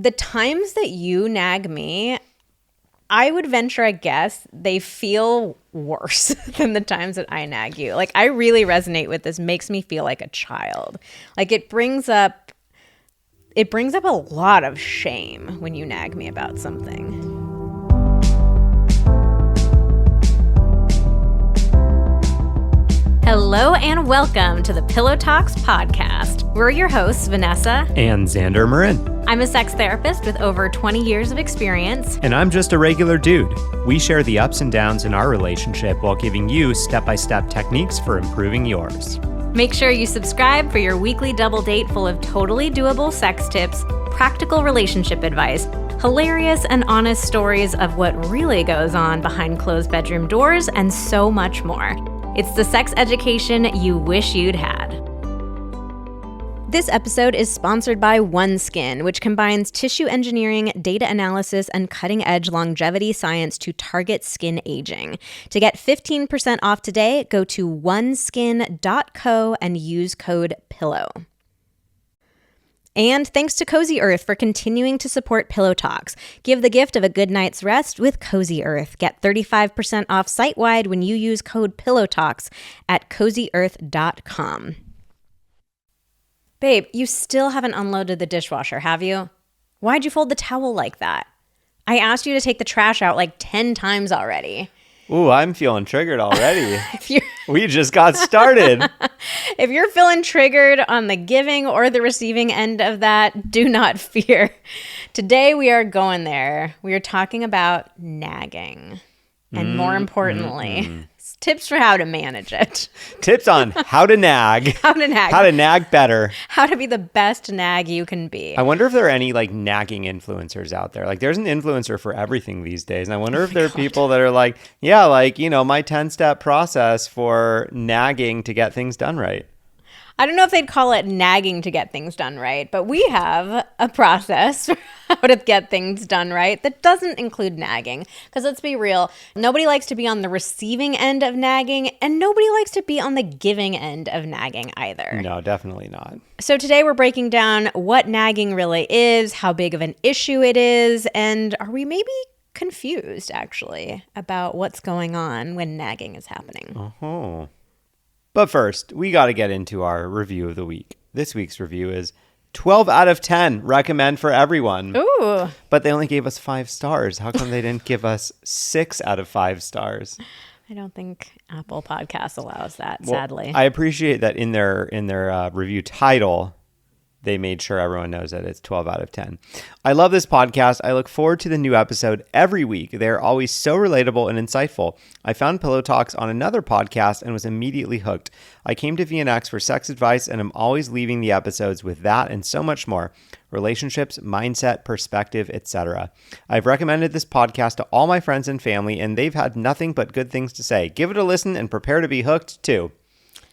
the times that you nag me, I would venture a guess they feel worse than the times that I nag you. Like, I really resonate with this. Makes me feel like a child. Like, it brings up a lot of shame when you nag me about something. Hello and welcome to the Pillow Talks podcast. We're your hosts, Vanessa and Xander Marin. I'm a sex therapist with over 20 years of experience. And I'm just a regular dude. We share the ups and downs in our relationship while giving you step-by-step techniques for improving yours. Make sure you subscribe for your weekly double date full of totally doable sex tips, practical relationship advice, hilarious and honest stories of what really goes on behind closed bedroom doors, and so much more. It's the sex education you wish you'd had. This episode is sponsored by OneSkin, which combines tissue engineering, data analysis, and cutting-edge longevity science to target skin aging. To get 15% off today, go to oneskin.co and use code PILLOW. And thanks to Cozy Earth for continuing to support Pillow Talks. Give the gift of a good night's rest with Cozy Earth. Get 35% off site-wide when you use code PILLOWTALKS at CozyEarth.com. Babe, you still haven't unloaded the dishwasher, have you? Why'd you fold the towel like that? I asked you to take the trash out like 10 times already. Ooh, I'm feeling triggered already. We just got started. If you're feeling triggered on the giving or the receiving end of that, do not fear. Today we are going there. We are talking about nagging. And more importantly, tips for how to manage it. Tips on how to nag. How to nag. How to nag better. How to be the best nag you can be. I wonder if there are any like nagging influencers out there. Like there's an influencer for everything these days. And I wonder if there are people that are like, yeah, like, you know, my 10-step process for nagging to get things done right. I don't know if they'd call it nagging to get things done right, but we have a process for how to get things done right that doesn't include nagging. Because let's be real, nobody likes to be on the receiving end of nagging, and nobody likes to be on the giving end of nagging either. No, definitely not. So today we're breaking down what nagging really is, how big of an issue it is, and are we maybe confused, actually, about what's going on when nagging is happening. Oh. But first, we got to get into our review of the week. This week's review is 12 out of 10. Recommend for everyone. Ooh. But they only gave us 5 stars. How come they didn't give us 6 out of 5 stars? I don't think Apple Podcasts allows that, Well, sadly. I appreciate that in their review title, they made sure everyone knows that it's 12 out of 10. I love this podcast. I look forward to the new episode every week. They're always so relatable and insightful. I found Pillow Talks on another podcast and was immediately hooked. I came to VNX for sex advice and I'm always leaving the episodes with that and so much more. Relationships, mindset, perspective, etc. I've recommended this podcast to all my friends and family and they've had nothing but good things to say. Give it a listen and prepare to be hooked too.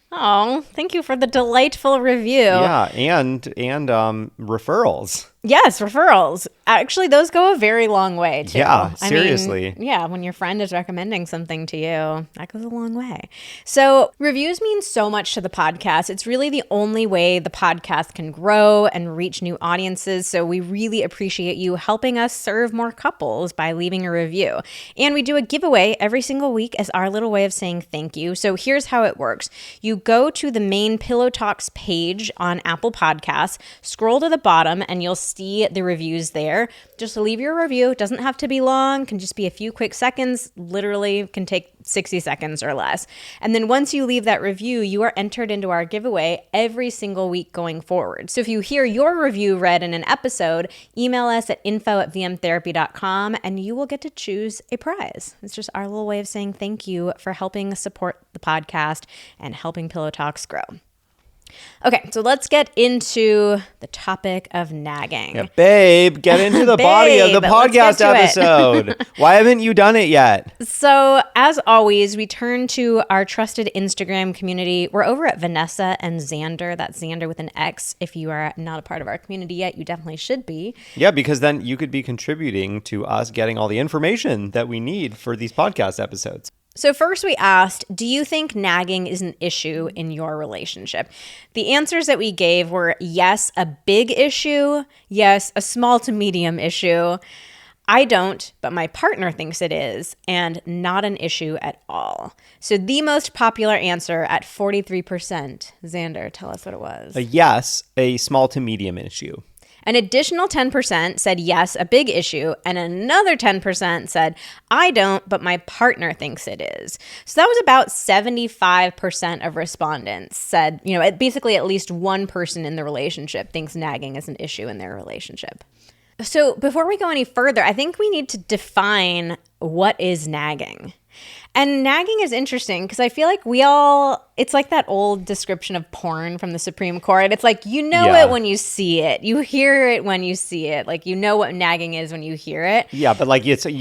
Oh, thank you for the delightful review. Yeah, and referrals. Yes, referrals. Actually, those go a very long way, too. Yeah, seriously. Yeah, when your friend is recommending something to you, that goes a long way. So reviews mean so much to the podcast. It's really the only way the podcast can grow and reach new audiences. So we really appreciate you helping us serve more couples by leaving a review. And we do a giveaway every single week as our little way of saying thank you. So here's how it works. You go to the main Pillow Talks page on Apple Podcasts, scroll to the bottom, and you'll see the reviews there. Just leave your review. It doesn't have to be long, can just be a few quick seconds, literally can take 60 seconds or less. And then once you leave that review, you are entered into our giveaway every single week going forward. So if you hear your review read in an episode, email us at info@vmtherapy.com and you will get to choose a prize. It's just our little way of saying thank you for helping support the podcast and helping Pillow Talks grow. Okay, so let's get into the topic of nagging. Yeah, babe, get into the body of the podcast episode. Why haven't you done it yet? So, as always, we turn to our trusted Instagram community. We're over at Vanessa and Xander. That's Xander with an X. If you are not a part of our community yet, you definitely should be. Yeah, because then you could be contributing to us getting all the information that we need for these podcast episodes. So first we asked, do you think nagging is an issue in your relationship? The answers that we gave were yes, a big issue, yes, a small to medium issue, I don't, but my partner thinks it is, and not an issue at all. So the most popular answer at 43%, Xander, tell us what it was. A yes, a small to medium issue. An additional 10% said yes, a big issue, and another 10% said, I don't, but my partner thinks it is. So that was about 75% of respondents said, basically at least one person in the relationship thinks nagging is an issue in their relationship. So before we go any further, I think we need to define what is nagging. And nagging is interesting because I feel like it's like that old description of porn from the Supreme Court. It's like, it when you see it. You hear it when you see it. Like, what nagging is when you hear it. Yeah, but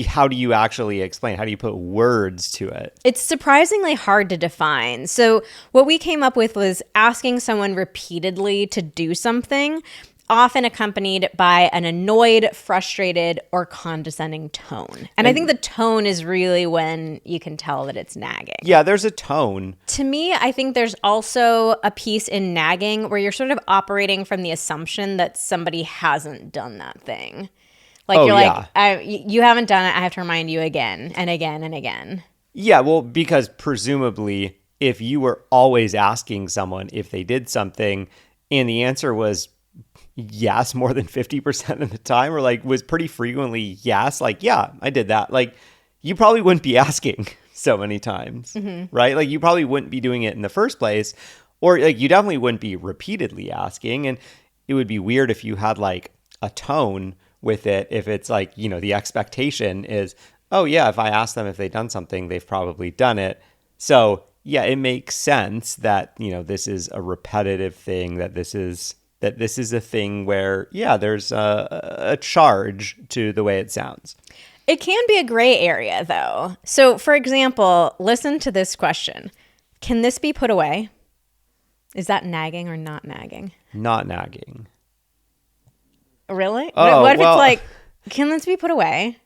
how do you actually explain? How do you put words to it? It's surprisingly hard to define. So what we came up with was asking someone repeatedly to do something, often accompanied by an annoyed, frustrated, or condescending tone. And I think the tone is really when you can tell that it's nagging. Yeah, there's a tone. To me, I think there's also a piece in nagging where you're sort of operating from the assumption that somebody hasn't done that thing. Like, you haven't done it, I have to remind you again and again and again. Yeah, well, because presumably if you were always asking someone if they did something and the answer was yes more than 50% of the time, or was pretty frequently yes, yeah, I did that, you probably wouldn't be asking so many times, right? You probably wouldn't be doing it in the first place, or you definitely wouldn't be repeatedly asking. And it would be weird if you had a tone with it, if it's the expectation is, oh yeah, if I ask them if they've done something, they've probably done it. So yeah, it makes sense that this is a repetitive thing, that this is a thing where, yeah, there's a charge to the way it sounds. It can be a gray area, though. So, for example, listen to this question. Can this be put away? Is that nagging or not nagging? Not nagging. Really? Oh, what if it's can this be put away?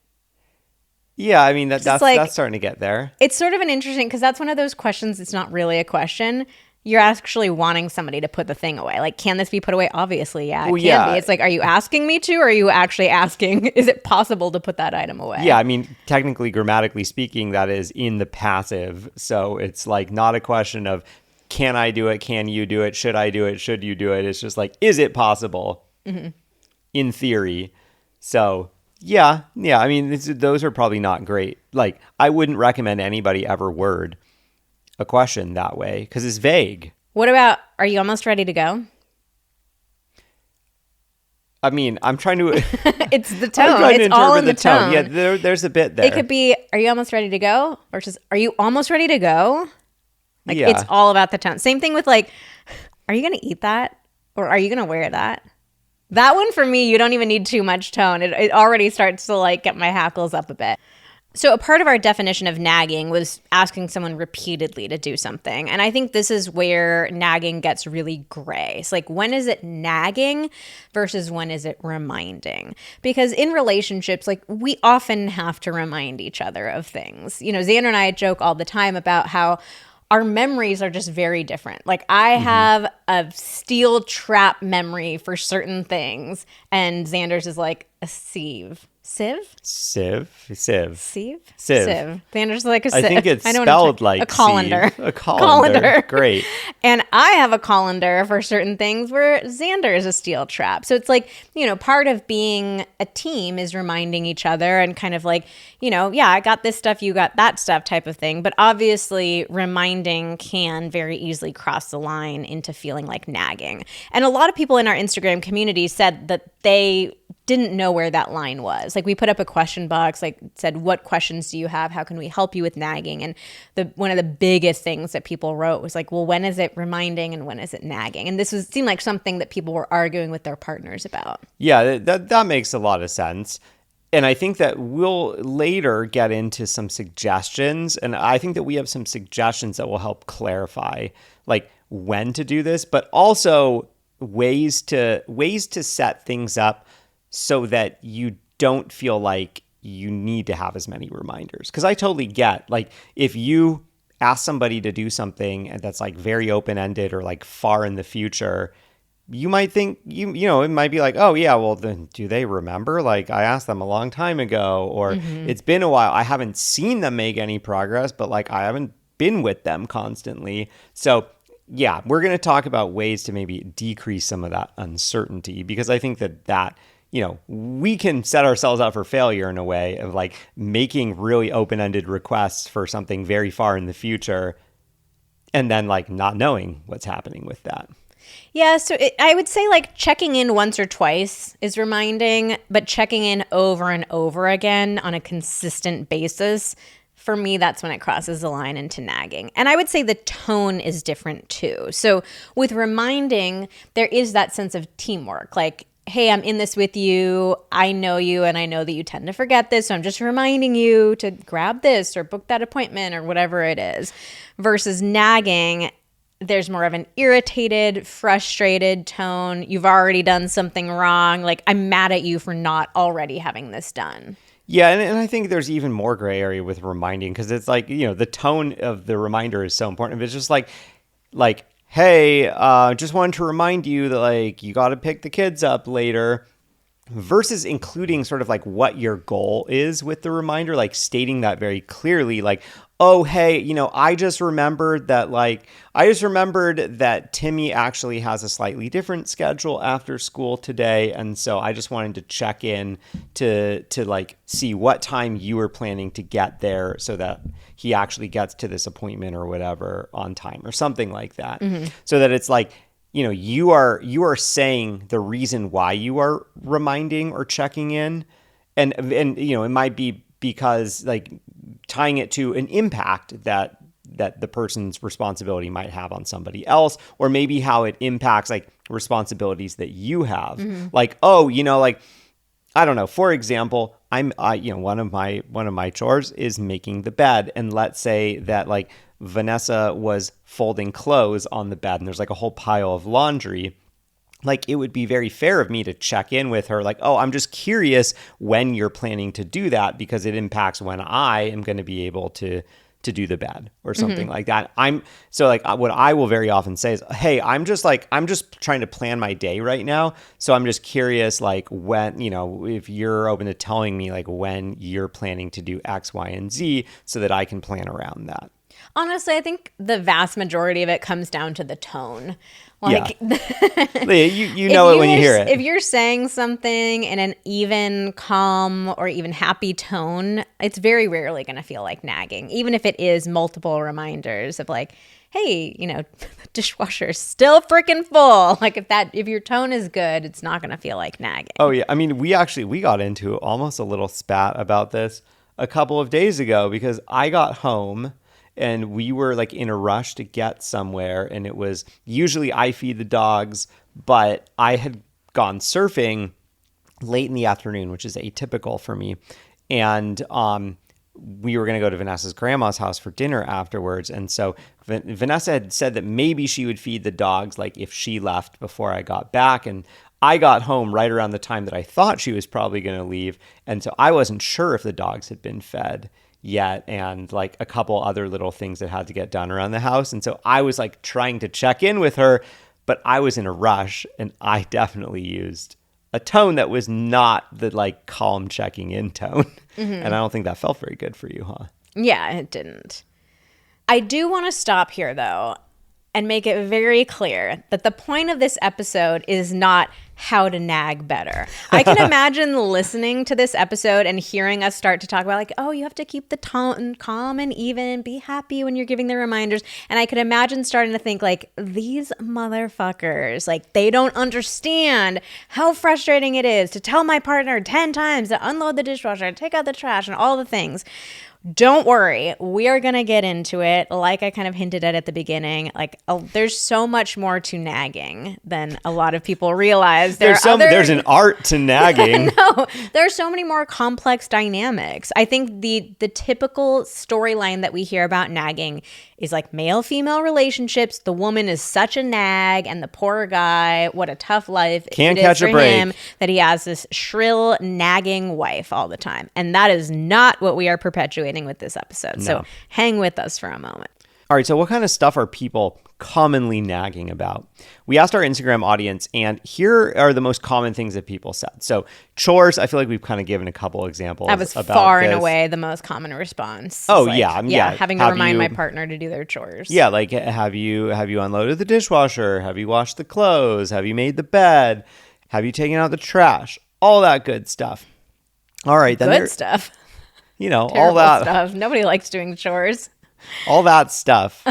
Yeah, I mean, that's starting to get there. It's sort of an interesting, because that's one of those questions, it's not really a question. You're actually wanting somebody to put the thing away. Can this be put away? Obviously, yeah, it can be. It's are you asking me to, or are you actually asking, is it possible to put that item away? Yeah, I mean, technically, grammatically speaking, that is in the passive. So it's not a question of, can I do it? Can you do it? Should I do it? Should you do it? It's just is it possible? Mm-hmm. In theory. So yeah. I mean, those are probably not great. I wouldn't recommend anybody ever word a question that way because it's vague. What about, are you almost ready to go? I mean, I'm trying to... It's the tone. It's all in the tone. Yeah, there's a bit there. It could be, are you almost ready to go? Versus, are you almost ready to go? Yeah. It's all about the tone. Same thing with are you going to eat that? Or are you going to wear that? That one for me, you don't even need too much tone. It already starts to get my hackles up a bit. So a part of our definition of nagging was asking someone repeatedly to do something. And I think this is where nagging gets really gray. It's when is it nagging versus when is it reminding? Because in relationships, we often have to remind each other of things. Xander and I joke all the time about how our memories are just very different. I have a steel trap memory for certain things, and Xander's is a sieve. Sieve? Sieve. Xander's a sieve. I think it's spelled a colander. A colander. Great. And I have a colander for certain things where Xander is a steel trap. So it's part of being a team is reminding each other and kind of yeah, I got this stuff, you got that stuff type of thing. But obviously reminding can very easily cross the line into feeling like nagging. And a lot of people in our Instagram community said that they didn't know where that line was. We put up a question box, said, what questions do you have? How can we help you with nagging? And one of the biggest things that people wrote was well, when is it reminding and when is it nagging? And this seemed like something that people were arguing with their partners about. Yeah, that makes a lot of sense. And I think that we'll later get into some suggestions. And I think that we have some suggestions that will help clarify when to do this, but also ways to set things up so that you don't feel like you need to have as many reminders. Because I totally get, like, if you ask somebody to do something that's like very open-ended or like far in the future, you might think, it might be like, oh yeah, well then do they remember? Like, I asked them a long time ago, or it's been a while. I haven't seen them make any progress, but like I haven't been with them constantly. So yeah, we're going to talk about ways to maybe decrease some of that uncertainty, because I think that we can set ourselves up for failure in a way of like making really open-ended requests for something very far in the future and then like not knowing what's happening with that. Yeah, so I would say like checking in once or twice is reminding, but checking in over and over again on a consistent basis, for me, that's when it crosses the line into nagging. And I would say the tone is different too. So with reminding, there is that sense of teamwork. Like, hey, I'm in this with you. I know you, and I know that you tend to forget this. So I'm just reminding you to grab this or book that appointment or whatever it is. Versus nagging, there's more of an irritated, frustrated tone. You've already done something wrong. Like, I'm mad at you for not already having this done. Yeah, and I think there's even more gray area with reminding, because it's like, the tone of the reminder is so important. If it's just like, hey, just wanted to remind you that like you got to pick the kids up later, versus including sort of like what your goal is with the reminder, like stating that very clearly, like, oh, hey, I just remembered that Timmy actually has a slightly different schedule after school today. And so I just wanted to check in to like see what time you were planning to get there so that he actually gets to this appointment or whatever on time or something like that. Mm-hmm. So that it's like, you are saying the reason why you are reminding or checking in. And it might be because like tying it to an impact that the person's responsibility might have on somebody else, or maybe how it impacts like responsibilities that you have. Mm-hmm. Like, oh, like, I don't know. For example, one of my chores is making the bed. And let's say that like Vanessa was folding clothes on the bed and there's like a whole pile of laundry. Like, it would be very fair of me to check in with her, like, oh, I'm just curious when you're planning to do that, because it impacts when I am going to be able to do the bed or something like that. What I will very often say is, hey, I'm just trying to plan my day right now. So I'm just curious, like, when, if you're open to telling me like when you're planning to do X, Y, and Z so that I can plan around that. Honestly, I think the vast majority of it comes down to the tone. Like, yeah. you know it when you hear it. If you're saying something in an even, calm, or even happy tone, it's very rarely going to feel like nagging, even if it is multiple reminders of like, hey, the dishwasher's still freaking full. Like, if your tone is good, it's not going to feel like nagging. Oh yeah, I mean, we got into almost a little spat about this a couple of days ago, because I got home and we were like in a rush to get somewhere, and it was usually I feed the dogs, but I had gone surfing late in the afternoon, which is atypical for me. And we were going to go to Vanessa's grandma's house for dinner afterwards. And so Vanessa had said that maybe she would feed the dogs like if she left before I got back. And I got home right around the time that I thought she was probably going to leave. And so I wasn't sure if the dogs had been fed yet, and like a couple other little things that had to get done around the house. And so I was like trying to check in with her, but I was in a rush, and I definitely used a tone that was not the like calm checking in tone. Mm-hmm. And I don't think that felt very good for you, huh? Yeah, it didn't. I do want to stop here though and make it very clear that the point of this episode is not how to nag better. I can imagine listening to this episode and hearing us start to talk about like, oh, you have to keep the tone calm and even, be happy when you're giving the reminders. And I could imagine starting to think like, these motherfuckers, like they don't understand how frustrating it is to tell my partner 10 times to unload the dishwasher, take out the trash, and all the things. Don't worry, we are going to get into it. Like I kind of hinted at the beginning, like there's so much more to nagging than a lot of people realize. guys. There's an art to nagging. No, there are so many more complex dynamics. I think the typical storyline that we hear about nagging is like male-female relationships. The woman is such a nag, and the poor guy, what a tough life Can't it is catch for a break. him that he has this shrill, nagging wife all the time. And that is not what we are perpetuating with this episode. So hang with us for a moment. All right, so what kind of stuff are people commonly nagging about? We asked our Instagram audience, and here are the most common things that people said. So chores, I feel like we've kind of given a couple examples. That was about far this. and away the most common response. Oh, It's yeah. having to remind my partner to do their chores. Yeah, like have you unloaded the dishwasher? Have you washed the clothes? Have you made the bed? Have you taken out the trash? All that good stuff. All right, then Good stuff. all Terrible that stuff. Nobody likes doing chores. all that stuff.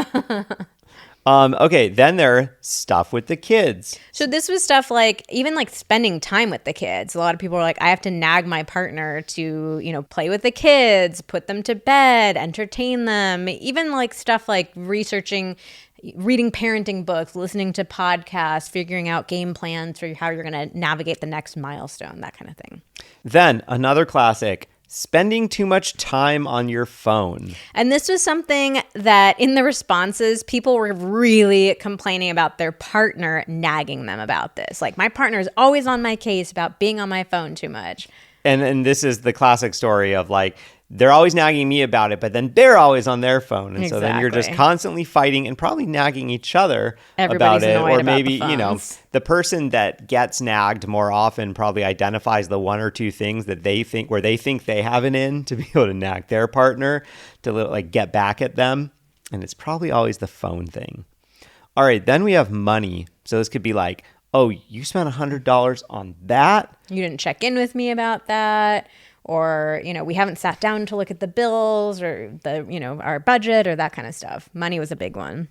Okay, then there stuff with the kids. So this was stuff like even like spending time with the kids. A lot of people are like, I have to nag my partner to, play with the kids, put them to bed, entertain them. Even like stuff like reading parenting books, listening to podcasts, figuring out game plans for how you're going to navigate the next milestone, that kind of thing. Then another classic, spending too much time on your phone. And this was something that in the responses, people were really complaining about their partner nagging them about this. Like, my partner is always on my case about being on my phone too much. And this is the classic story of like, they're always nagging me about it, but then they're always on their phone. And so then you're just constantly fighting and probably nagging each other Everybody's about it. annoyed Or about maybe, the phones. the person that gets nagged more often probably identifies the one or two things that they think they have it in to be able to nag their partner to like get back at them. And it's probably always the phone thing. All right, then we have money. So this could be like, oh, you spent $100 on that? You didn't check in with me about that. Or, we haven't sat down to look at the bills or our budget or that kind of stuff. Money was a big one.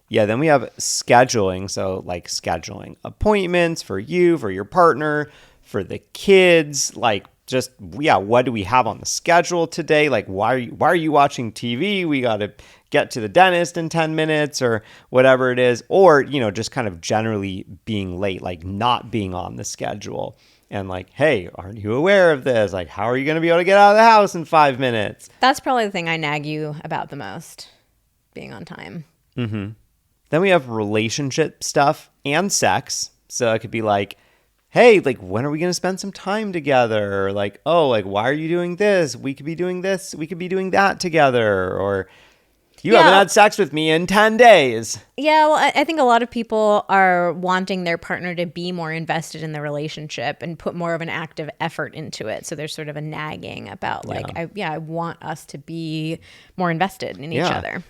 Yeah, then we have scheduling. So like scheduling appointments for you, for your partner, for the kids. Like just, what do we have on the schedule today? Like, why are you watching TV? We got to get to the dentist in 10 minutes or whatever it is. Or, just kind of generally being late, like not being on the schedule. And like, hey, aren't you aware of this? Like, how are you going to be able to get out of the house in 5 minutes? That's probably the thing I nag you about the most, being on time. Mm-hmm. Then we have relationship stuff and sex. So it could be like, hey, like, when are we going to spend some time together? Or like, oh, like, why are you doing this? We could be doing this. We could be doing that together. Or you haven't had sex with me in 10 days. Yeah, well, I think a lot of people are wanting their partner to be more invested in the relationship and put more of an active effort into it. So there's sort of a nagging about like, I want us to be more invested in each other.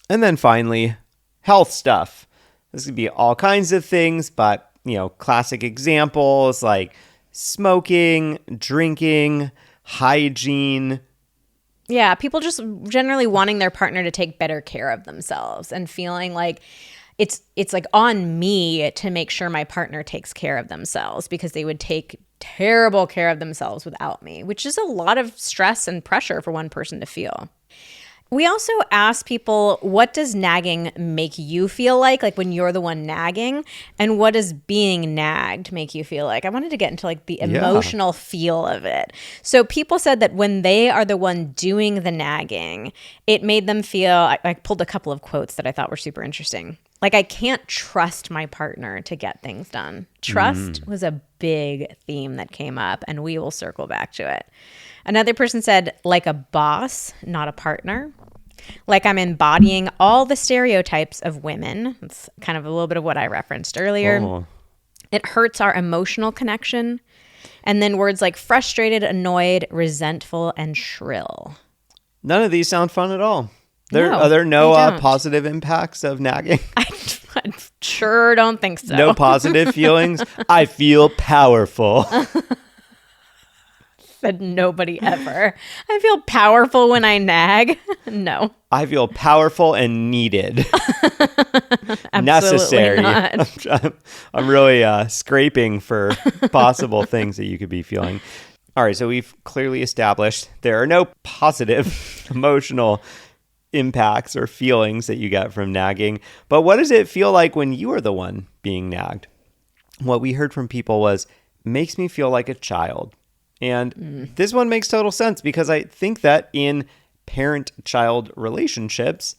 And then finally, health stuff. This could be all kinds of things, but, classic examples like smoking, drinking, hygiene. Yeah, people just generally wanting their partner to take better care of themselves and feeling like it's like on me to make sure my partner takes care of themselves because they would take terrible care of themselves without me, which is a lot of stress and pressure for one person to feel. We also asked people, what does nagging make you feel like when you're the one nagging? And what does being nagged make you feel like? I wanted to get into like the emotional feel of it. So people said that when they are the one doing the nagging, it made them feel, I pulled a couple of quotes that I thought were super interesting. Like, I can't trust my partner to get things done. Trust was a big theme that came up, and we will circle back to it. Another person said, like a boss, not a partner. Like I'm embodying all the stereotypes of women. It's kind of a little bit of what I referenced earlier. Oh. It hurts our emotional connection. And then words like frustrated, annoyed, resentful, and shrill. None of these sound fun at all. No, are there no positive impacts of nagging? I sure don't think so. No positive feelings? I feel powerful. Said nobody ever. I feel powerful when I nag. No. I feel powerful and needed. Necessary. Not. I'm really scraping for possible things that you could be feeling. All right, so we've clearly established there are no positive emotional impacts or feelings that you get from nagging. But what does it feel like when you are the one being nagged? what we heard from people was, makes me feel like a child. And this one makes total sense because I think that in parent-child relationships,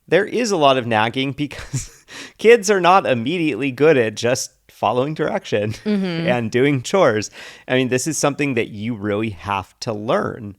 there is a lot of nagging because kids are not immediately good at just following direction and doing chores. I mean, this is something that you really have to learn.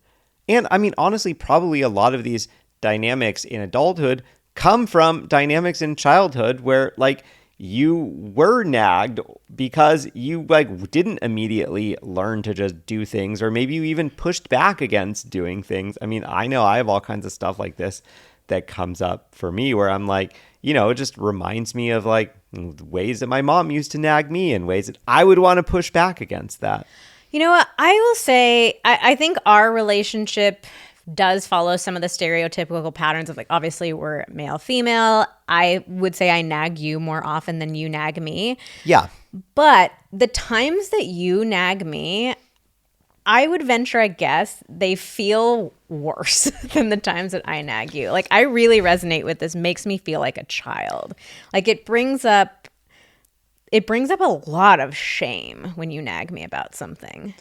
And I mean, honestly, probably a lot of these dynamics in adulthood come from dynamics in childhood where like you were nagged because you like didn't immediately learn to just do things, or maybe you even pushed back against doing things. I mean, I know I have all kinds of stuff like this that comes up for me where I'm like, you know, it just reminds me of like ways that my mom used to nag me and ways that I would want to push back against that. You know what? I will say, I think our relationship does follow some of the stereotypical patterns of like, obviously we're male, female. I would say I nag you more often than you nag me. Yeah. But the times that you nag me, I would venture a guess they feel worse than the times that I nag you. Like, I really resonate with this. Makes me feel like a child. Like, it brings up a lot of shame when you nag me about something.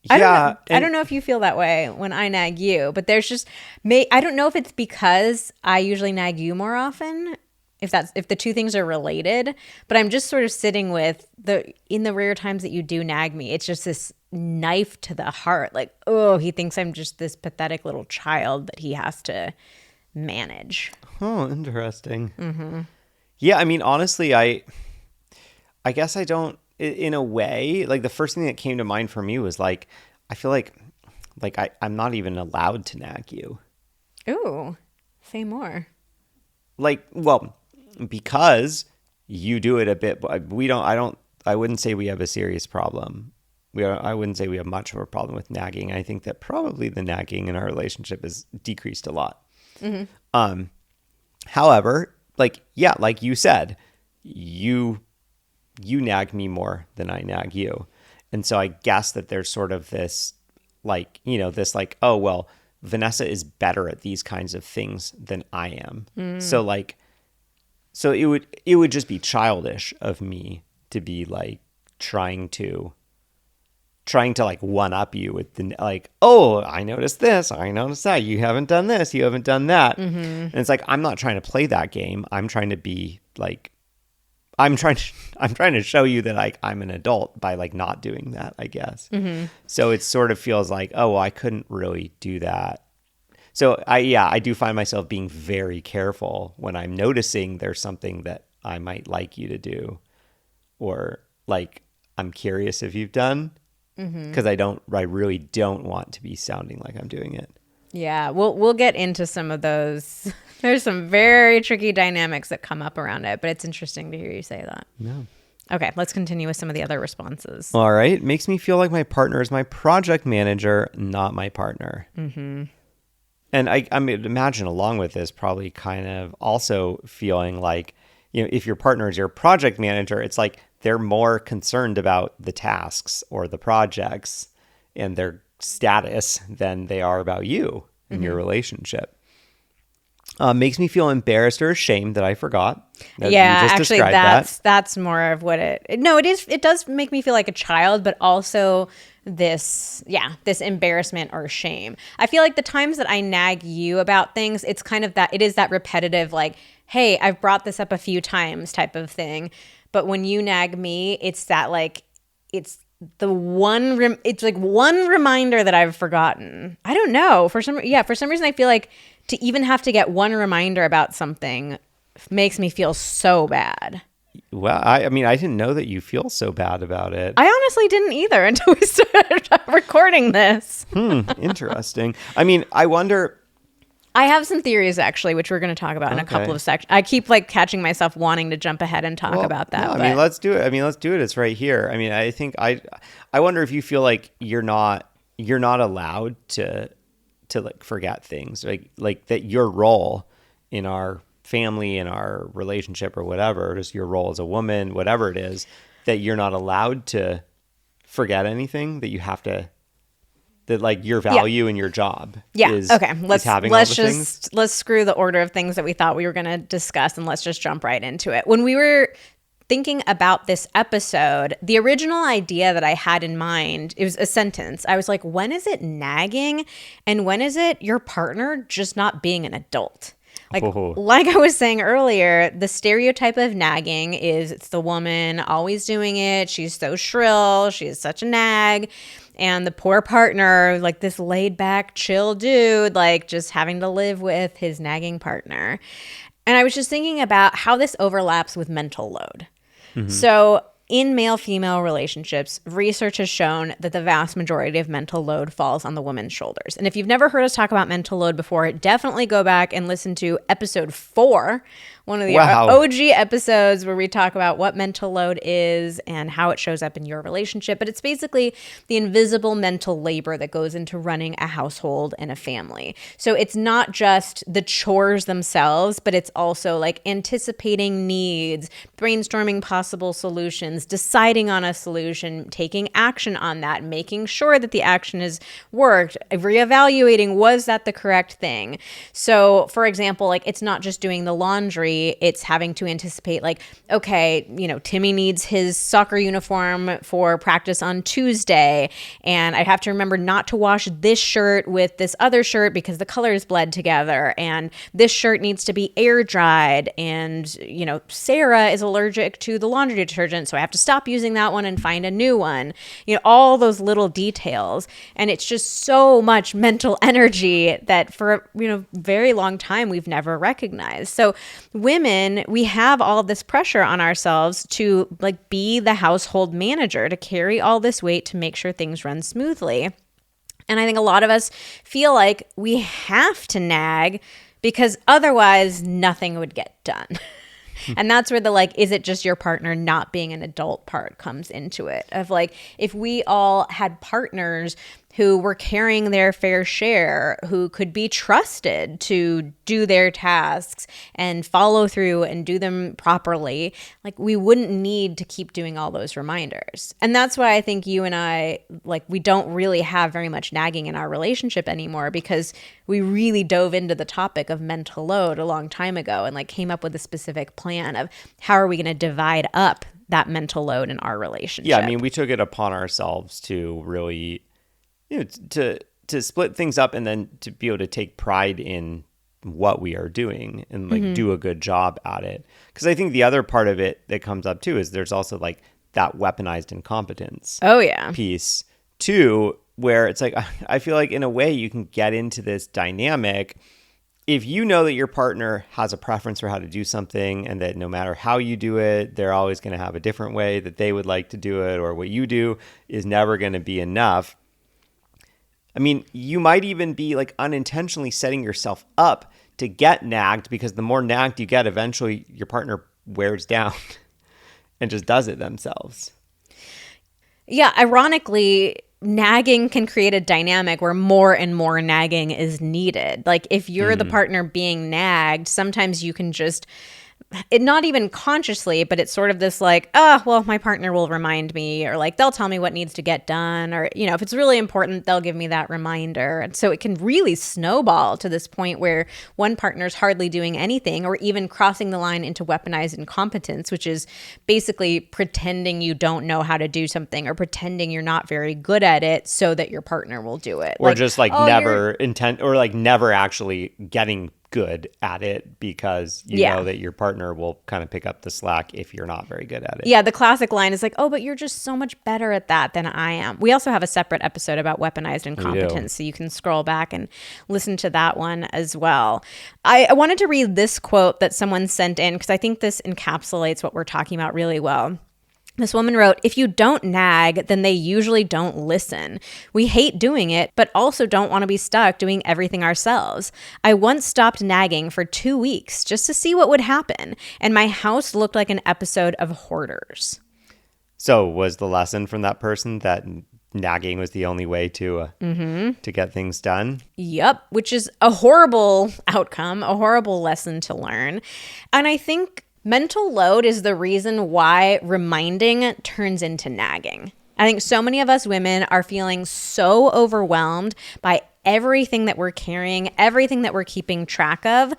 Yeah. I don't know if you feel that way when I nag you, but there's just I don't know if it's because I usually nag you more often, if the two things are related, but I'm just sort of sitting with in the rare times that you do nag me, it's just this knife to the heart. Like, oh, he thinks I'm just this pathetic little child that he has to manage. Oh, interesting. Mm-hmm. Yeah, I mean, honestly, I guess I don't, in a way, like the first thing that came to mind for me was like, I feel like I'm not even allowed to nag you. Ooh, say more. Like, well, because you do it a bit, I wouldn't say we have a serious problem. I wouldn't say we have much of a problem with nagging. I think that probably the nagging in our relationship has decreased a lot. Mm-hmm. However, like, yeah, like you said, you nag me more than I nag you. And so I guess that there's sort of this like, you know, this like, oh, well, Vanessa is better at these kinds of things than I am. So it would just be childish of me to be like trying to like one up you with the like, oh, I noticed this, I noticed that, you haven't done this, you haven't done that. And it's like, I'm not trying to play that game. I'm trying to be like, I'm trying to show you that I'm an adult by like not doing that, I guess. So it sort of feels like, oh, well, I couldn't really do that. So I do find myself being very careful when I'm noticing there's something that I might like you to do, or like I'm curious if you've done, because I really don't want to be sounding like I'm doing it. Yeah, we'll get into some of those. There's some very tricky dynamics that come up around it, but it's interesting to hear you say that. Yeah. Okay, let's continue with some of the other responses. All right. Makes me feel like my partner is my project manager, not my partner. And I mean, imagine along with this probably kind of also feeling like, you know, if your partner is your project manager, it's like they're more concerned about the tasks or the projects and their status than they are about you in your relationship. Makes me feel embarrassed or ashamed that I forgot. Yeah, actually, that's more of what it. No, it is. It does make me feel like a child, but also this embarrassment or shame. I feel like the times that I nag you about things, it's kind of that. It is that repetitive, like, hey, I've brought this up a few times type of thing. But when you nag me, it's that like it's the one. It's like one reminder that I've forgotten. I don't know. For some reason, I feel like to even have to get one reminder about something makes me feel so bad. Well, I mean, I didn't know that you feel so bad about it. I honestly didn't either until we started recording this. Interesting. I mean, I wonder. I have some theories, actually, which we're going to talk about in a couple of sections. I keep like catching myself wanting to jump ahead and talk about that. No, I mean, let's do it. It's right here. I mean, I think I wonder if you feel like you're not allowed to like forget things, like that your role in our family, in our relationship or whatever, just your role as a woman, whatever it is, that you're not allowed to forget anything, that you have to, that like your value in your job is having all the things. Let's screw the order of things that we thought we were going to discuss and let's just jump right into it. When we were thinking about this episode, the original idea that I had in mind, it was a sentence. I was like, when is it nagging and when is it your partner just not being an adult? Like I was saying earlier, the stereotype of nagging is it's the woman always doing it. She's so shrill. She is such a nag. And the poor partner, like this laid back, chill dude, like just having to live with his nagging partner. And I was just thinking about how this overlaps with mental load. So in male-female relationships, research has shown that the vast majority of mental load falls on the woman's shoulders. And if you've never heard us talk about mental load before, definitely go back and listen to episode 4, one of the OG episodes where we talk about what mental load is and how it shows up in your relationship. But it's basically the invisible mental labor that goes into running a household and a family. So it's not just the chores themselves, but it's also like anticipating needs, brainstorming possible solutions, deciding on a solution, taking action on that, making sure that the action has worked, reevaluating, was that the correct thing? So for example, like it's not just doing the laundry, it's having to anticipate like, okay, Timmy needs his soccer uniform for practice on Tuesday. And I have to remember not to wash this shirt with this other shirt because the colors bled together. And this shirt needs to be air dried. And, Sarah is allergic to the laundry detergent. So I have to stop using that one and find a new one. All those little details. And it's just so much mental energy that for, very long time we've never recognized. So women, we have all this pressure on ourselves to like be the household manager, to carry all this weight to make sure things run smoothly. And I think a lot of us feel like we have to nag because otherwise nothing would get done. And that's where the like, is it just your partner not being an adult part comes into it. Of like, if we all had partners who were carrying their fair share, who could be trusted to do their tasks and follow through and do them properly, like we wouldn't need to keep doing all those reminders. And that's why I think you and I, like, we don't really have very much nagging in our relationship anymore because we really dove into the topic of mental load a long time ago and like came up with a specific plan of how are we going to divide up that mental load in our relationship. Yeah, I mean, we took it upon ourselves to really to split things up and then to be able to take pride in what we are doing and like do a good job at it. Because I think the other part of it that comes up too is there's also like that weaponized incompetence piece too, where it's like I feel like in a way you can get into this dynamic if you know that your partner has a preference for how to do something and that no matter how you do it, they're always going to have a different way that they would like to do it, or what you do is never going to be enough. I mean, you might even be like unintentionally setting yourself up to get nagged because the more nagged you get, eventually your partner wears down and just does it themselves. Yeah, ironically, nagging can create a dynamic where more and more nagging is needed. Like if you're the partner being nagged, sometimes you can just it not even consciously, but it's sort of this like, oh, well, my partner will remind me, or like they'll tell me what needs to get done, or, you know, if it's really important, they'll give me that reminder. And so it can really snowball to this point where one partner's hardly doing anything, or even crossing the line into weaponized incompetence, which is basically pretending you don't know how to do something or pretending you're not very good at it so that your partner will do it. Or like, just like never intent, or like never actually getting good at it because you know that your partner will kind of pick up the slack if you're not very good at it. Yeah, the classic line is like, oh, but you're just so much better at that than I am. We also have a separate episode about weaponized incompetence, so you can scroll back and listen to that one as well. I wanted to read this quote that someone sent in because I think this encapsulates what we're talking about really well. This woman wrote, "If you don't nag, then they usually don't listen. We hate doing it, but also don't want to be stuck doing everything ourselves. I once stopped nagging for 2 weeks just to see what would happen, and my house looked like an episode of Hoarders." So was the lesson from that person that nagging was the only way to get things done? Yep, which is a horrible outcome, a horrible lesson to learn. And I think mental load is the reason why reminding turns into nagging. I think so many of us women are feeling so overwhelmed by everything that we're carrying, everything that we're keeping track of,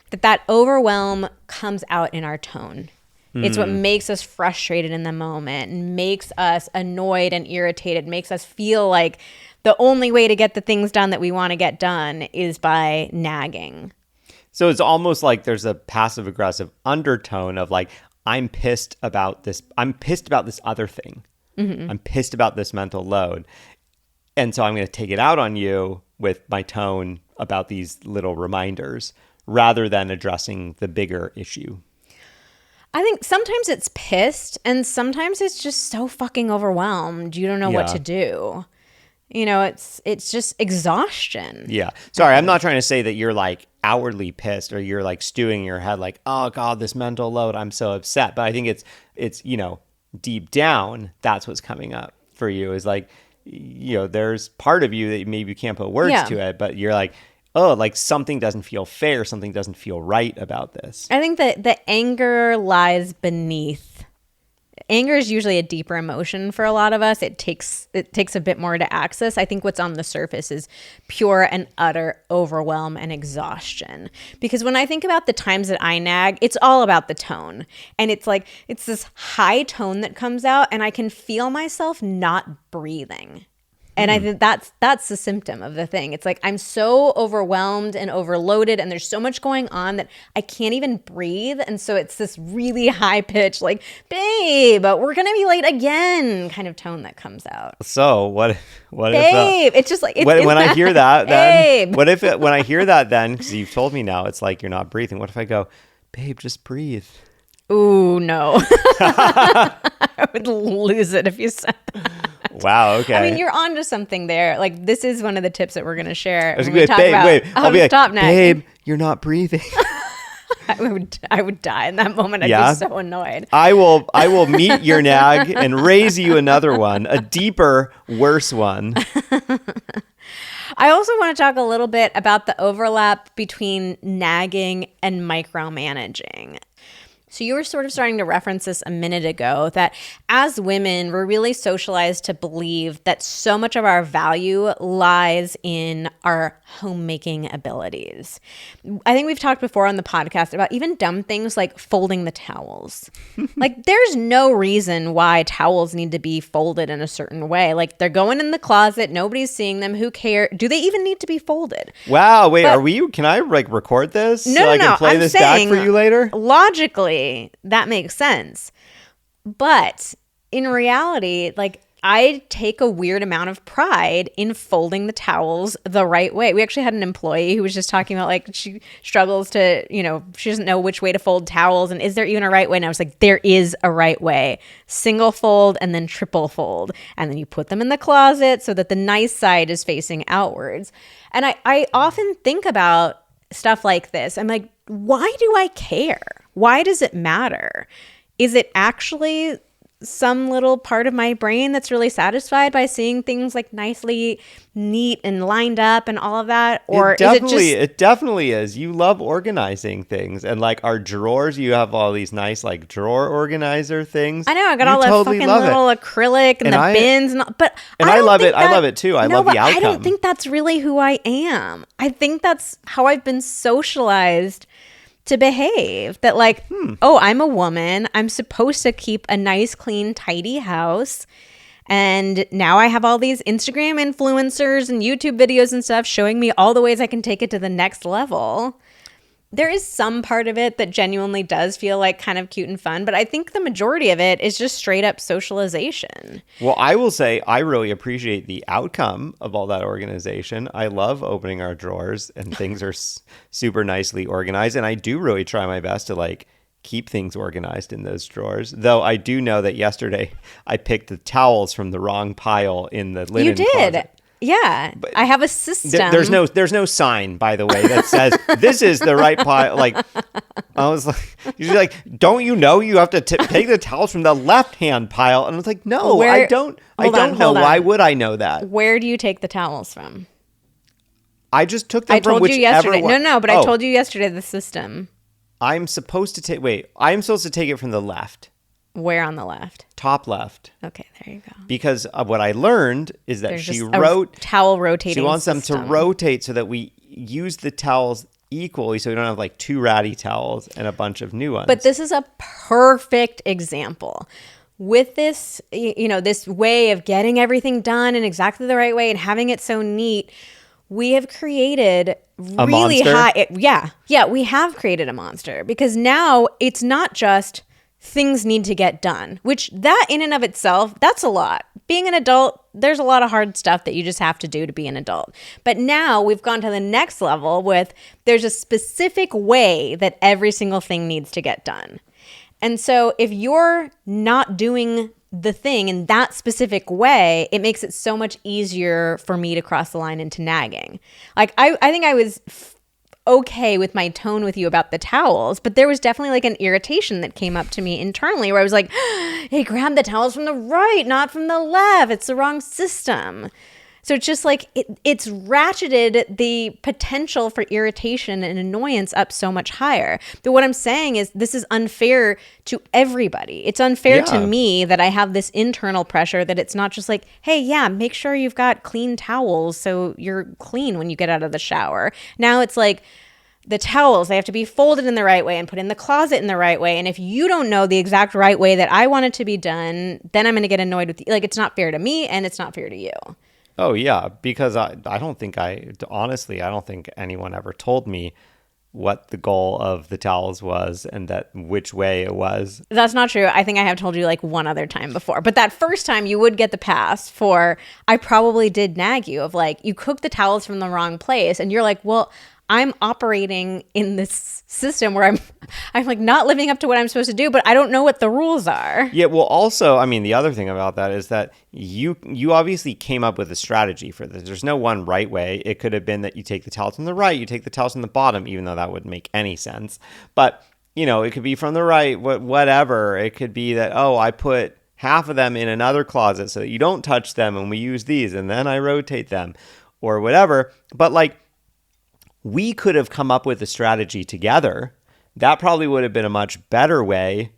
that overwhelm comes out in our tone. It's what makes us frustrated in the moment and makes us annoyed and irritated, makes us feel like the only way to get the things done that we want to get done is by nagging. So it's almost like there's a passive aggressive undertone of like, I'm pissed about this. I'm pissed about this other thing. I'm pissed about this mental load. And so I'm going to take it out on you with my tone about these little reminders rather than addressing the bigger issue. I think sometimes it's pissed and sometimes it's just so fucking overwhelmed. You don't know what to do. You know, it's just exhaustion. Yeah. Sorry, I'm not trying to say that you're like outwardly pissed or you're like stewing in your head like, oh God, this mental load, I'm so upset. But I think it's, you know, deep down, that's what's coming up for you is like, you know, there's part of you that maybe you can't put words to it, but you're like, oh, like something doesn't feel fair. Something doesn't feel right about this. I think that the anger lies beneath. Anger is usually a deeper emotion for a lot of us. It takes a bit more to access. I think what's on the surface is pure and utter overwhelm and exhaustion. Because when I think about the times that I nag, it's all about the tone. And it's like, it's this high tone that comes out and I can feel myself not breathing. And I think that's the symptom of the thing. It's like I'm so overwhelmed and overloaded and there's so much going on that I can't even breathe. And so it's this really high pitch, like, babe, we're going to be late again kind of tone that comes out. So what babe, if... it's just like... when I hear that, then... Babe. When I hear that then, because you've told me now, it's like you're not breathing. What if I go, babe, just breathe? Ooh, no. I would lose it if you said that. Wow, okay. I mean, you're onto something there. Like, this is one of the tips that we're going to share. When we talk about how to stop nagging. Babe, you're not breathing. I would die in that moment. I'd be so annoyed. I will meet your nag and raise you another one, a deeper, worse one. I also want to talk a little bit about the overlap between nagging and micromanaging. So you were sort of starting to reference this a minute ago, that as women, we're really socialized to believe that so much of our value lies in our homemaking abilities. I think we've talked before on the podcast about even dumb things like folding the towels. Like, there's no reason why towels need to be folded in a certain way. Like, they're going in the closet, nobody's seeing them, who cares? Do they even need to be folded? Wow, wait, can I like record this? No, I can play this back for you later? Logically, that makes sense. But in reality, like, I take a weird amount of pride in folding the towels the right way. We actually had an employee who was just talking about, like, she struggles to, you know, she doesn't know which way to fold towels. And is there even a right way? And I was like, there is a right way. Single fold and then triple fold. And then you put them in the closet so that the nice side is facing outwards. And I often think about stuff like this. I'm like, why do I care? Why does it matter? Is it actually some little part of my brain that's really satisfied by seeing things like nicely neat and lined up and all of that? Or it definitely is. You love organizing things, and like our drawers, you have all these nice like drawer organizer things. I know, I got all that fucking little acrylic and the bins and all, but I love it. I love it too. I love the outcome. I don't think that's really who I am. I think that's how I've been socialized to behave, that like, oh, I'm a woman. I'm supposed to keep a nice, clean, tidy house. And now I have all these Instagram influencers and YouTube videos and stuff showing me all the ways I can take it to the next level. There is some part of it that genuinely does feel like kind of cute and fun, but I think the majority of it is just straight up socialization. Well, I will say I really appreciate the outcome of all that organization. I love opening our drawers and things are super nicely organized. And I do really try my best to like keep things organized in those drawers. Though I do know that yesterday I picked the towels from the wrong pile in the linen closet. You did. Yeah, but I have a system. There's no sign, by the way, that says this is the right pile. Like, I was like, usually like, don't you know you have to take the towels from the left-hand pile? And I was like, no, I don't. I don't know. Why would I know that? Where do you take the towels from? I just took them from whichever. I told you yesterday. No, but I told you yesterday the system. I'm supposed to take it from the left. Where on the left? Top left. Okay, there you go. Because of what I learned is that There's a towel rotating. She wants system. them to rotate so that we use the towels equally so we don't have like 2 ratty towels and a bunch of new ones. But this is a perfect example. With this, this way of getting everything done in exactly the right way and having it so neat, we have created really high. Yeah, we have created a monster, because now it's not just things need to get done, which that in and of itself, that's a lot. Being an adult, there's a lot of hard stuff that you just have to do to be an adult. But now we've gone to the next level with there's a specific way that every single thing needs to get done. And so if you're not doing the thing in that specific way, it makes it so much easier for me to cross the line into nagging. Like I think I was okay with my tone with you about the towels, but there was definitely like an irritation that came up to me internally where I was like, hey, grab the towels from the right, not from the left. It's the wrong system. So it's just like it's ratcheted the potential for irritation and annoyance up so much higher. But what I'm saying is this is unfair to everybody. It's unfair to me that I have this internal pressure that it's not just like, hey, yeah, make sure you've got clean towels so you're clean when you get out of the shower. Now it's like the towels, they have to be folded in the right way and put in the closet in the right way. And if you don't know the exact right way that I want it to be done, then I'm going to get annoyed with you. Like, it's not fair to me and it's not fair to you. Oh, yeah, because I don't think anyone ever told me what the goal of the towels was and that which way it was. That's not true. I think I have told you like one other time before. But that first time you would get the pass for, I probably did nag you of like, you cooked the towels from the wrong place. And you're like, well, I'm operating in this system where I'm like not living up to what I'm supposed to do, but I don't know what the rules are. Yeah, well, also, I mean, the other thing about that is that you obviously came up with a strategy for this. There's no one right way. It could have been that you take the towels from the right, you take the towels from the bottom, even though that wouldn't make any sense. But, it could be from the right, whatever. It could be that, I put half of them in another closet so that you don't touch them and we use these and then I rotate them or whatever. But like, we could have come up with a strategy together. That probably would have been a much better way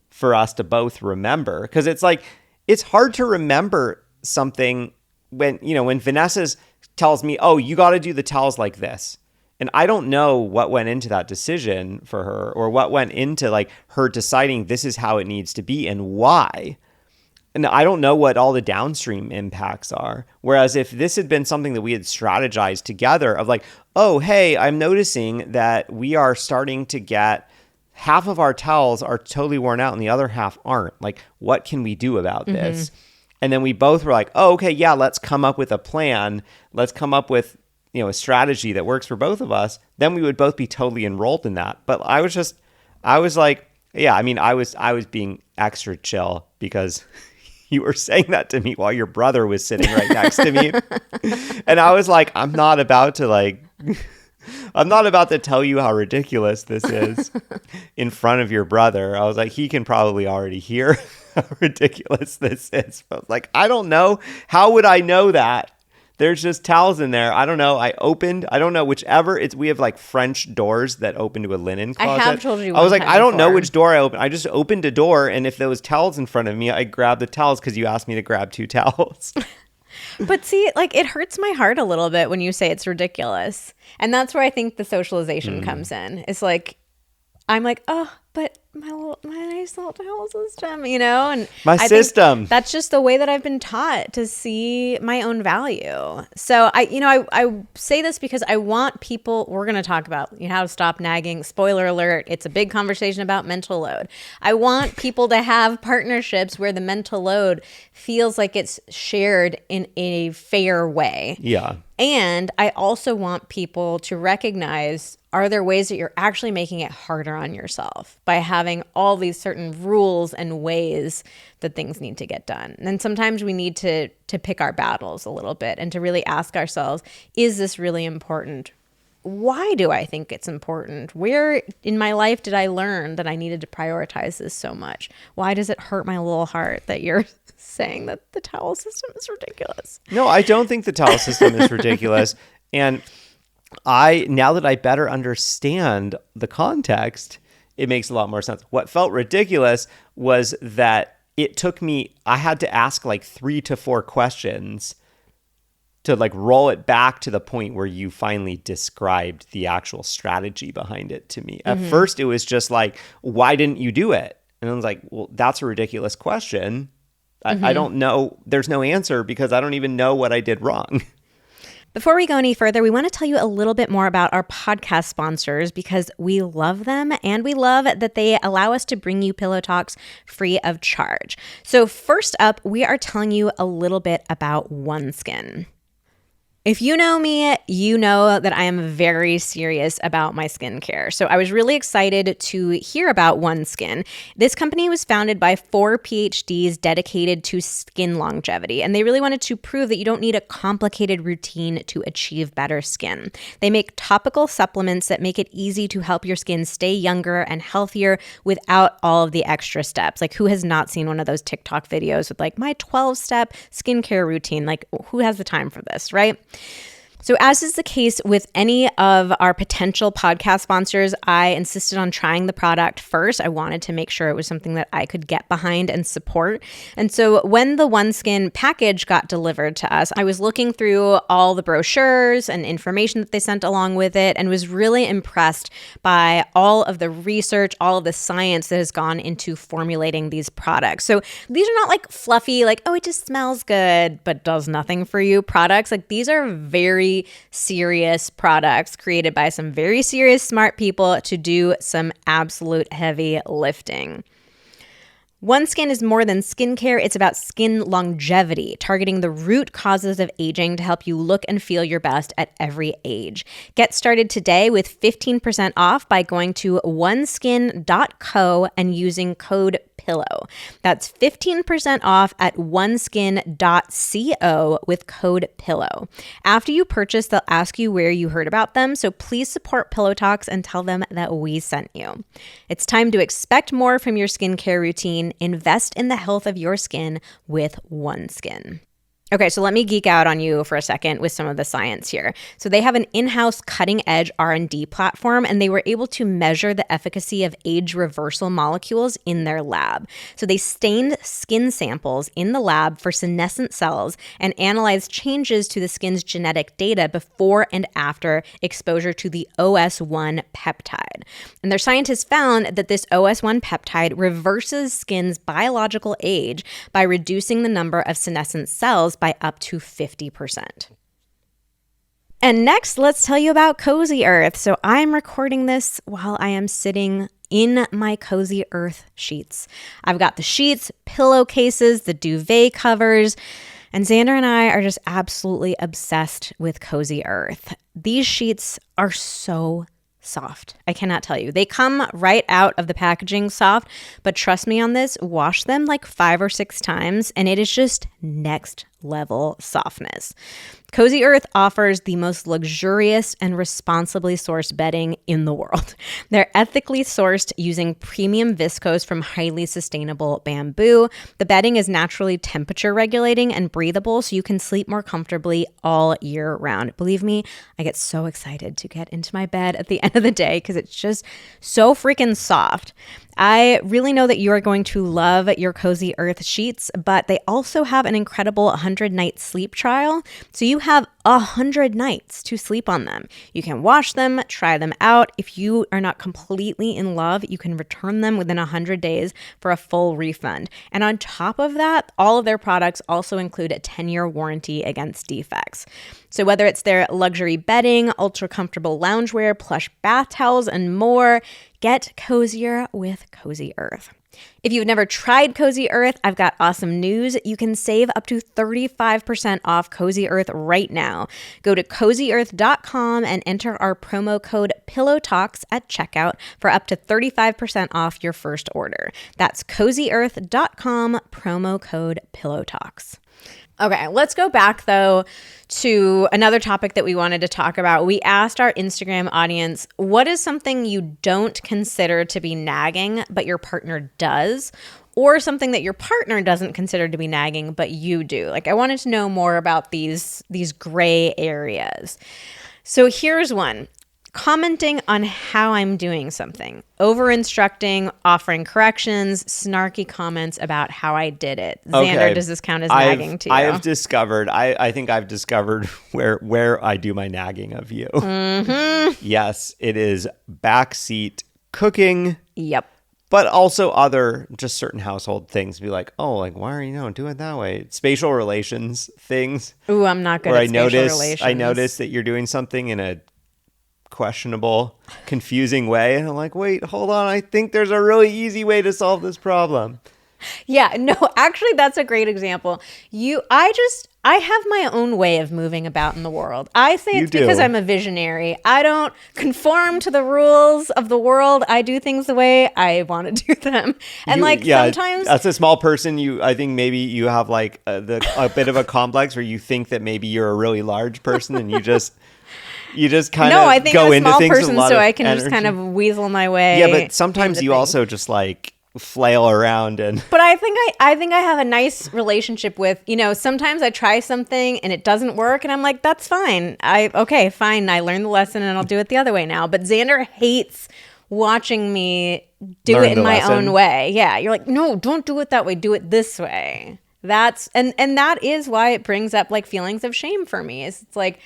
for us to both remember. Because it's like, it's hard to remember something when Vanessa tells me, oh, you got to do the towels like this. And I don't know what went into that decision for her or what went into like her deciding this is how it needs to be and why. And I don't know what all the downstream impacts are. Whereas if this had been something that we had strategized together of like, oh, hey, I'm noticing that we are starting to get half of our towels are totally worn out and the other half aren't. Like, what can we do about this? And then we both were like, oh, okay, yeah, let's come up with a plan. Let's come up with, a strategy that works for both of us. Then we would both be totally enrolled in that. But I was like, yeah, I mean, I was being extra chill because you were saying that to me while your brother was sitting right next to me. And I was like, I'm not about to tell you how ridiculous this is in front of your brother. I was like, he can probably already hear how ridiculous this is. But I was like, I don't know. How would I know that? There's just towels in there. I don't know. Whichever. We have like French doors that open to a linen closet. I have told you. I was like, I don't know which door I opened. I just opened a door, and if there was towels in front of me, I grabbed the towels because you asked me to grab 2 towels. But see, like it hurts my heart a little bit when you say it's ridiculous. And that's where I think the socialization comes in. It's like, I'm like, oh, but my nice little towel system, and my system. That's just the way that I've been taught to see my own value. So I say this because I want people, we're going to talk about how to stop nagging. Spoiler alert, it's a big conversation about mental load. I want people to have partnerships where the mental load feels like it's shared in a fair way. Yeah. And I also want people to recognize, are there ways that you're actually making it harder on yourself by having all these certain rules and ways that things need to get done? And then sometimes we need to pick our battles a little bit and to really ask ourselves, is this really important? Why do I think it's important? Where in my life did I learn that I needed to prioritize this so much? Why does it hurt my little heart that you're saying that the towel system is ridiculous? No, I don't think the towel system is ridiculous. And now that I better understand the context, it makes a lot more sense. What felt ridiculous was that I had to ask like 3 to 4 questions to like roll it back to the point where you finally described the actual strategy behind it to me. At first, it was just like, why didn't you do it? And I was like, well, that's a ridiculous question. I don't know. There's no answer because I don't even know what I did wrong. Before we go any further, we want to tell you a little bit more about our podcast sponsors because we love them and we love that they allow us to bring you Pillow Talks free of charge. So first up, we are telling you a little bit about OneSkin. If you know me, you know that I am very serious about my skincare. So I was really excited to hear about OneSkin. This company was founded by 4 PhDs dedicated to skin longevity, and they really wanted to prove that you don't need a complicated routine to achieve better skin. They make topical supplements that make it easy to help your skin stay younger and healthier without all of the extra steps. Like, who has not seen one of those TikTok videos with like my 12-step skincare routine? Like, who has the time for this, right? So as is the case with any of our potential podcast sponsors, I insisted on trying the product first. I wanted to make sure it was something that I could get behind and support. And so when the OneSkin package got delivered to us, I was looking through all the brochures and information that they sent along with it and was really impressed by all of the research, all of the science that has gone into formulating these products. So these are not like fluffy, like, oh, it just smells good, but does nothing for you products. Like, these are very serious products created by some very serious, smart people to do some absolute heavy lifting. OneSkin is more than skincare. It's about skin longevity, targeting the root causes of aging to help you look and feel your best at every age. Get started today with 15% off by going to oneskin.co and using code PILLOW. That's 15% off at oneskin.co with code PILLOW. After you purchase, they'll ask you where you heard about them, so please support Pillow Talks and tell them that we sent you. It's time to expect more from your skincare routine. Invest in the health of your skin with OneSkin. Okay, so let me geek out on you for a second with some of the science here. So they have an in-house cutting-edge R&D platform, and they were able to measure the efficacy of age reversal molecules in their lab. So they stained skin samples in the lab for senescent cells and analyzed changes to the skin's genetic data before and after exposure to the OS1 peptide. And their scientists found that this OS1 peptide reverses skin's biological age by reducing the number of senescent cells by up to 50%. And next, let's tell you about Cozy Earth. So I'm recording this while I am sitting in my Cozy Earth sheets. I've got the sheets, pillowcases, the duvet covers, and Xander and I are just absolutely obsessed with Cozy Earth. These sheets are so soft. I cannot tell you. They come right out of the packaging soft, but trust me on this, wash them like 5 or 6 times and it is just next level softness. Cozy Earth offers the most luxurious and responsibly sourced bedding in the world. They're ethically sourced using premium viscose from highly sustainable bamboo. The bedding is naturally temperature regulating and breathable, so you can sleep more comfortably all year round. Believe me, I get so excited to get into my bed at the end of the day because it's just so freaking soft. I really know that you are going to love your Cozy Earth sheets, but they also have an incredible 100-night sleep trial. So you have 100 nights to sleep on them. You can wash them, try them out. If you are not completely in love, you can return them within 100 days for a full refund. And on top of that, all of their products also include a 10-year warranty against defects. So whether it's their luxury bedding, ultra comfortable loungewear, plush bath towels, and more, get cozier with Cozy Earth. If you've never tried Cozy Earth, I've got awesome news. You can save up to 35% off Cozy Earth right now. Go to cozyearth.com and enter our promo code PILLOWTALKS at checkout for up to 35% off your first order. That's cozyearth.com, promo code PILLOWTALKS. Okay, let's go back though to another topic that we wanted to talk about. We asked our Instagram audience, what is something you don't consider to be nagging, but your partner does? Or something that your partner doesn't consider to be nagging, but you do? Like, I wanted to know more about these gray areas. So here's one. commenting on how I'm doing something, over instructing, offering corrections, snarky comments about how I did it. Xander, does this count as nagging to you? I have discovered, I think I've discovered where I do my nagging of you. Yes, it is backseat cooking. Yep. But also other just certain household things. Be like, oh, like, why are you doing it that way? Spatial relations things. Ooh, I'm not good at spatial relations. I notice that you're doing something in a questionable, confusing way. And I'm like, wait, hold on. I think there's a really easy way to solve this problem. Yeah, no, actually, that's a great example. I have my own way of moving about in the world. I say it's because I'm a visionary. I don't conform to the rules of the world. I do things the way I want to do them. And sometimes as a small person, I think maybe you have like a bit of a complex where you think that maybe you're a really large person and you just kind of I think go I'm a into small things person, with a lot so of I can energy. just kind of weasel my way. Yeah, but sometimes you also just like flail around and. But I think I have a nice relationship with, sometimes I try something and it doesn't work and I'm like, that's fine. Okay, fine. I learned the lesson and I'll do it the other way now. But Xander hates watching me do it in my own way. Yeah, you're like, no, don't do it that way. Do it this way. And that is why it brings up like feelings of shame for me. It's like,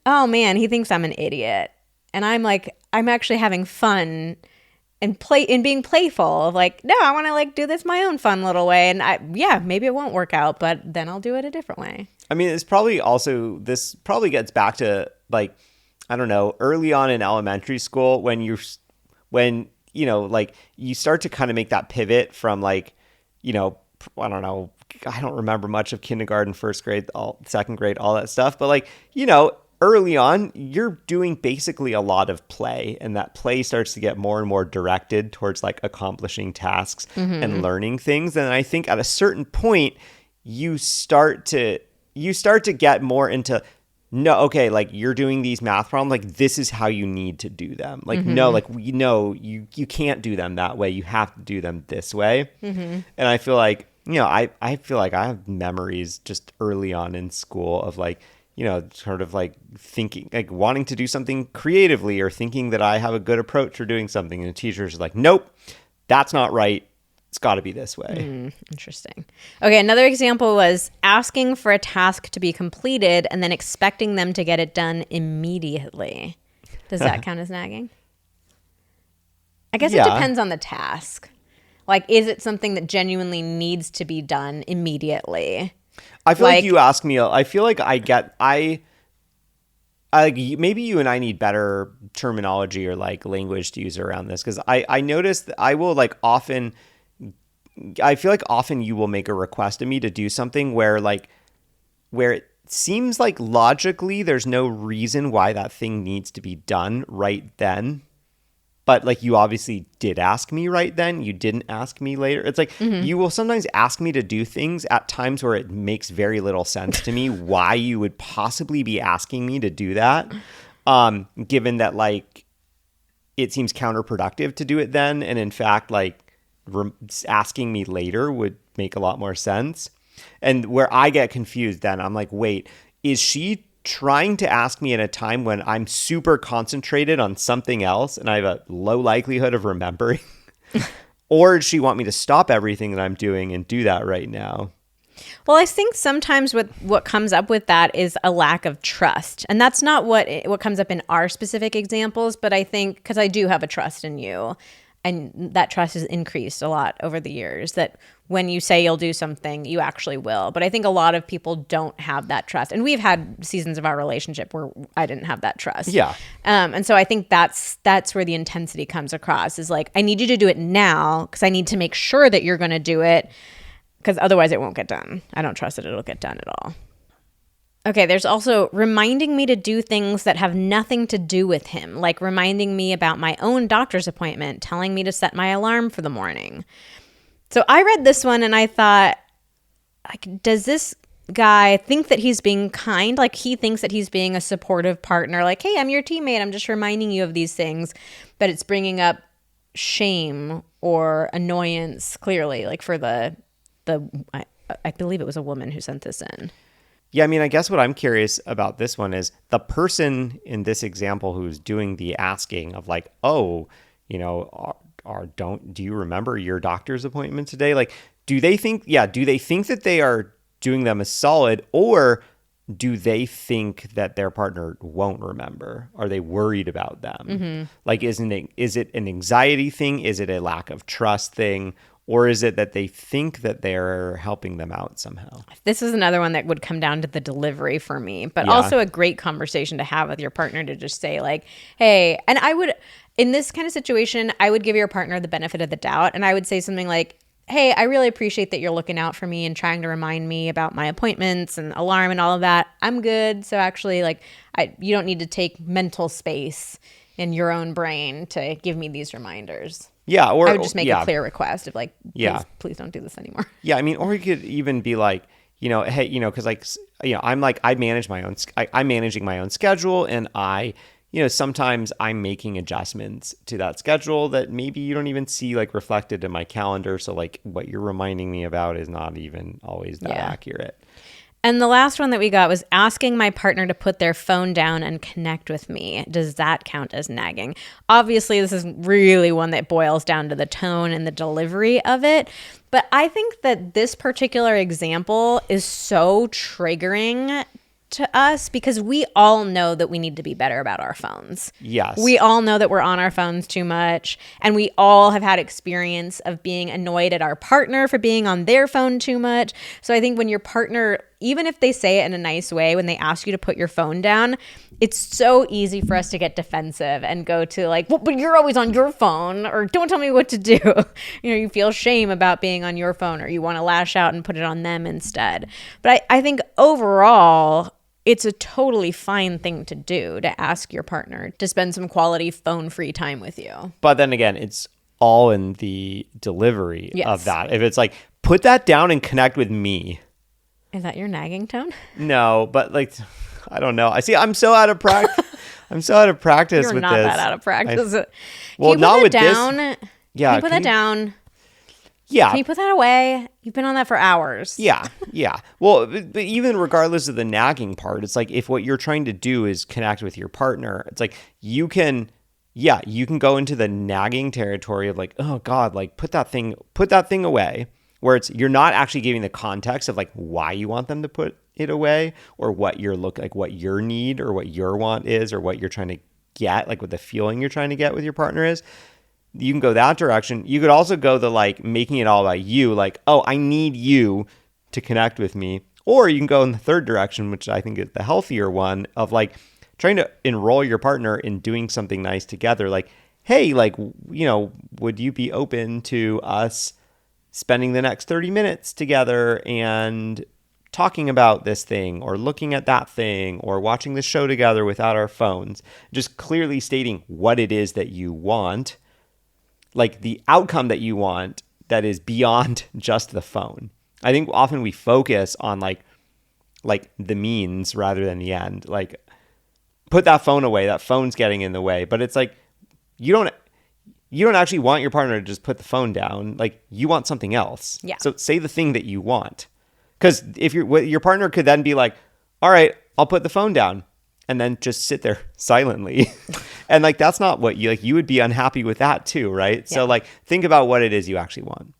oh man, he thinks I'm an idiot. And I'm like, I'm actually having fun and being playful of like, no, I want to like do this my own fun little way. And maybe it won't work out, but then I'll do it a different way. I mean, this probably gets back to like, I don't know, early on in elementary school when you start to kind of make that pivot from like, I don't know, I don't remember much of kindergarten, first grade, second grade, all that stuff. But like, early on, you're doing basically a lot of play, and that play starts to get more and more directed towards like accomplishing tasks and learning things. And I think at a certain point, you start to get more into, no, okay, like you're doing these math problems, like this is how you need to do them. Like, no, like, you can't do them that way. You have to do them this way. And I feel like, I feel like I have memories just early on in school of like, sort of like thinking, like wanting to do something creatively or thinking that I have a good approach for doing something. And the teacher's like, nope, that's not right. It's got to be this way. Interesting. Okay, another example was asking for a task to be completed and then expecting them to get it done immediately. Does that count as nagging? I guess it depends on the task. Like, is it something that genuinely needs to be done immediately? I feel like you ask me, I feel like maybe you and I need better terminology or like language to use around this. Cause I noticed that I will like often, I feel like often you will make a request of me to do something where it seems like logically there's no reason why that thing needs to be done right then. But like you obviously did ask me right then. You didn't ask me later. It's like you will sometimes ask me to do things at times where it makes very little sense to me why you would possibly be asking me to do that. Given that like it seems counterproductive to do it then. And in fact, like asking me later would make a lot more sense. And where I get confused then, I'm like, wait, is she trying to ask me at a time when I'm super concentrated on something else and I have a low likelihood of remembering? Or does she want me to stop everything that I'm doing and do that right now? Well, I think sometimes what comes up with that is a lack of trust. And that's not what comes up in our specific examples, but I think, because I do have a trust in you, and that trust has increased a lot over the years, that when you say you'll do something, you actually will. But I think a lot of people don't have that trust. And we've had seasons of our relationship where I didn't have that trust. Yeah. And so I think that's where the intensity comes across, is like, I need you to do it now because I need to make sure that you're going to do it, because otherwise it won't get done. I don't trust that it'll get done at all. Okay, there's also reminding me to do things that have nothing to do with him, like reminding me about my own doctor's appointment, telling me to set my alarm for the morning. So I read this one and I thought, like, does this guy think that he's being kind? Like, he thinks that he's being a supportive partner, like, hey, I'm your teammate, I'm just reminding you of these things, but it's bringing up shame or annoyance, clearly, like for I believe it was a woman who sent this in. Yeah, I mean, I guess what I'm curious about this one is the person in this example who's doing the asking of like, oh, you know, do you remember your doctor's appointment today? Like, do they think that they are doing them a solid, or do they think that their partner won't remember? Are they worried about them? Like, is it an anxiety thing? Is it a lack of trust thing? Or is it that they think that they're helping them out somehow? This is another one that would come down to the delivery for me, but also a great conversation to have with your partner to just say like, hey, and I would, in this kind of situation, I would give your partner the benefit of the doubt. And I would say something like, hey, I really appreciate that you're looking out for me and trying to remind me about my appointments and alarm and all of that. I'm good. So actually, like, you don't need to take mental space in your own brain to give me these reminders. Yeah, or I would just make a clear request of like, please don't do this anymore. Yeah, I mean, or you could even be like, you know, hey, you know, because like, you know, I'm managing my own schedule, and you know, sometimes I'm making adjustments to that schedule that maybe you don't even see like reflected in my calendar. So like, what you're reminding me about is not even always that accurate. And the last one that we got was asking my partner to put their phone down and connect with me. Does that count as nagging? Obviously, this is really one that boils down to the tone and the delivery of it. But I think that this particular example is so triggering to us because we all know that we need to be better about our phones. Yes. We all know that we're on our phones too much, and we all have had experience of being annoyed at our partner for being on their phone too much. So I think when your partner, even if they say it in a nice way, when they ask you to put your phone down, it's so easy for us to get defensive and go to like, well, but you're always on your phone, or don't tell me what to do. You know, you feel shame about being on your phone, or you want to lash out and put it on them instead. But I think overall, it's a totally fine thing to do to ask your partner to spend some quality phone-free time with you. But then again, it's all in the delivery of that. If it's like, put that down and connect with me. Is that your nagging tone? No, but like, I don't know. I see. I'm so out of practice. I'm so out of practice You're with not this. that out of practice. Well, not with down? this. Yeah. Can you put that down? Yeah. Can you put that away? You've been on that for hours. Yeah. Well, but even regardless of the nagging part, it's like if what you're trying to do is connect with your partner, it's like you can go into the nagging territory of like, oh God, like put that thing away, where it's you're not actually giving the context of like why you want them to put it away, or what what your need or what your want is, or what you're trying to get, like what the feeling you're trying to get with your partner is. You can go that direction. You could also go the like making it all about you, like, oh, I need you to connect with me. Or you can go in the third direction, which I think is the healthier one, of like trying to enroll your partner in doing something nice together. Like, hey, like, you know, would you be open to us spending the next 30 minutes together and talking about this thing, or looking at that thing, or watching the show together without our phones? Just clearly stating what it is that you want, like the outcome that you want that is beyond just the phone. I think often we focus on like the means rather than the end. Like, put that phone away. That phone's getting in the way. But it's like you don't actually want your partner to just put the phone down. Like, you want something else. Yeah. So say the thing that you want. Because if your partner could then be like, all right, I'll put the phone down, and then just sit there silently. And like, that's not what you would be unhappy with that too, right? Yeah. So like, think about what it is you actually want.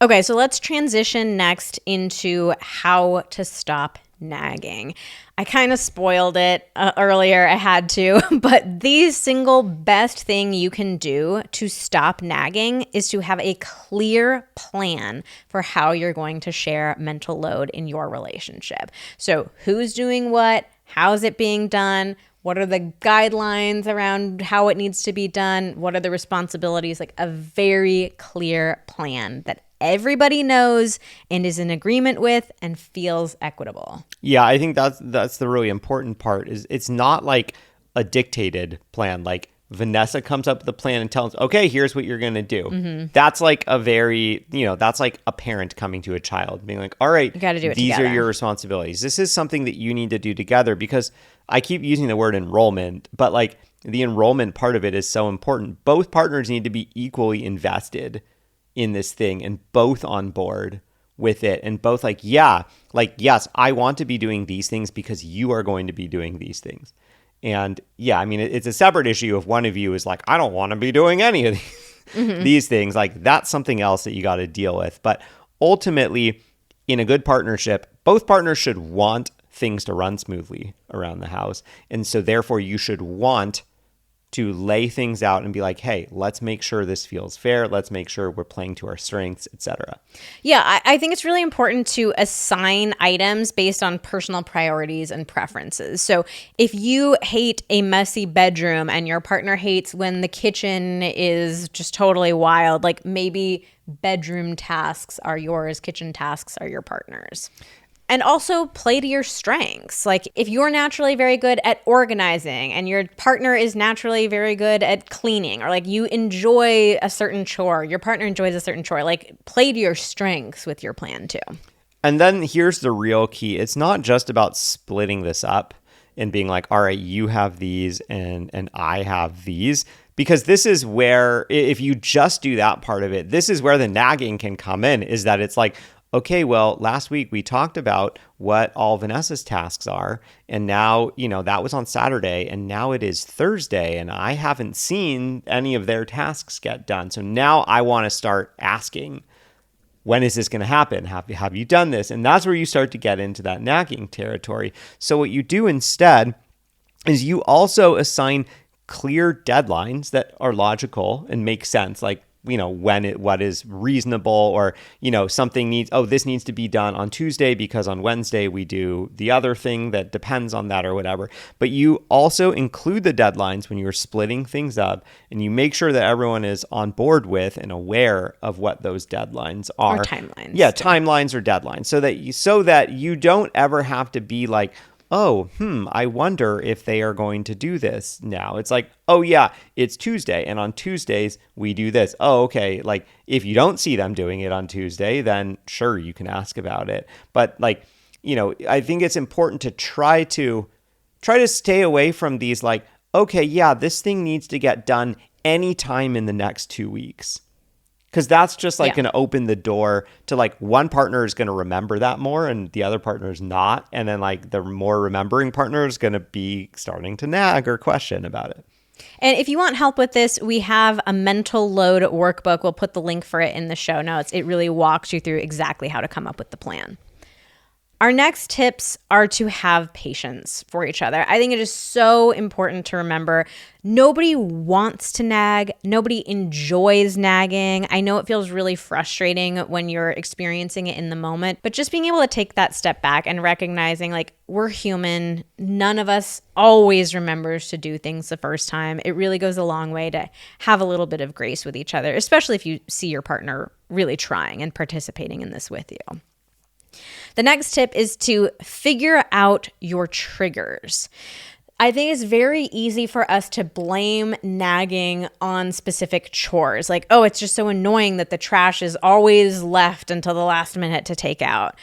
Okay, so let's transition next into how to stop nagging. I kind of spoiled it earlier. I had to, but the single best thing you can do to stop nagging is to have a clear plan for how you're going to share mental load in your relationship. So who's doing what? How's it being done? What are the guidelines around how it needs to be done? What are the responsibilities? Like a very clear plan that everybody knows and is in agreement with and feels equitable. Yeah, I think that's the really important part. Is it's not like a dictated plan. Like Vanessa comes up with a plan and tells, okay, here's what you're going to do. Mm-hmm. That's like a very, that's like a parent coming to a child being like, all right, you got to do it these together. Are your responsibilities. This is something that you need to do together, because I keep using the word enrollment, but like the enrollment part of it is so important. Both partners need to be equally invested in this thing and both on board with it and both like, yeah, like, yes, I want to be doing these things because you are going to be doing these things. And yeah, I mean, it's a separate issue if one of you is like, I don't want to be doing any of these things. Like, that's something else that you got to deal with. But ultimately, in a good partnership, both partners should want things to run smoothly around the house. And so therefore you should want to lay things out and be like, hey, let's make sure this feels fair. Let's make sure we're playing to our strengths, etc. Yeah, I think it's really important to assign items based on personal priorities and preferences. So if you hate a messy bedroom and your partner hates when the kitchen is just totally wild, like maybe bedroom tasks are yours, kitchen tasks are your partner's. And also play to your strengths. Like if you're naturally very good at organizing and your partner is naturally very good at cleaning, or like you enjoy a certain chore, your partner enjoys a certain chore, like play to your strengths with your plan too. And then here's the real key. It's not just about splitting this up and being like, all right, you have these and I have these. Because this is where, if you just do that part of it, this is where the nagging can come in, is that it's like, okay, well, last week we talked about what all Vanessa's tasks are. And now, that was on Saturday and now it is Thursday and I haven't seen any of their tasks get done. So now I want to start asking, when is this going to happen? Have you done this? And that's where you start to get into that nagging territory. So what you do instead is you also assign clear deadlines that are logical and make sense. Like, what is reasonable, or, something this needs to be done on Tuesday because on Wednesday we do the other thing that depends on that or whatever. But you also include the deadlines when you're splitting things up, and you make sure that everyone is on board with and aware of what those deadlines are. Or timelines. Yeah, timelines or deadlines, so that you don't ever have to be like, I wonder if they are going to do this now. It's like, oh yeah, it's Tuesday, and on Tuesdays we do this. Oh, okay. Like if you don't see them doing it on Tuesday, then sure, you can ask about it. But like, I think it's important to try to stay away from these like, okay, yeah, this thing needs to get done anytime in the next 2 weeks. Because that's just like going to open the door to like one partner is going to remember that more and the other partner is not. And then like the more remembering partner is going to be starting to nag or question about it. And if you want help with this, we have a mental load workbook. We'll put the link for it in the show notes. It really walks you through exactly how to come up with the plan. Our next tips are to have patience for each other. I think it is so important to remember nobody wants to nag. Nobody enjoys nagging. I know it feels really frustrating when you're experiencing it in the moment, but just being able to take that step back and recognizing like we're human. None of us always remembers to do things the first time. It really goes a long way to have a little bit of grace with each other, especially if you see your partner really trying and participating in this with you. The next tip is to figure out your triggers. I think it's very easy for us to blame nagging on specific chores. Like, oh, it's just so annoying that the trash is always left until the last minute to take out.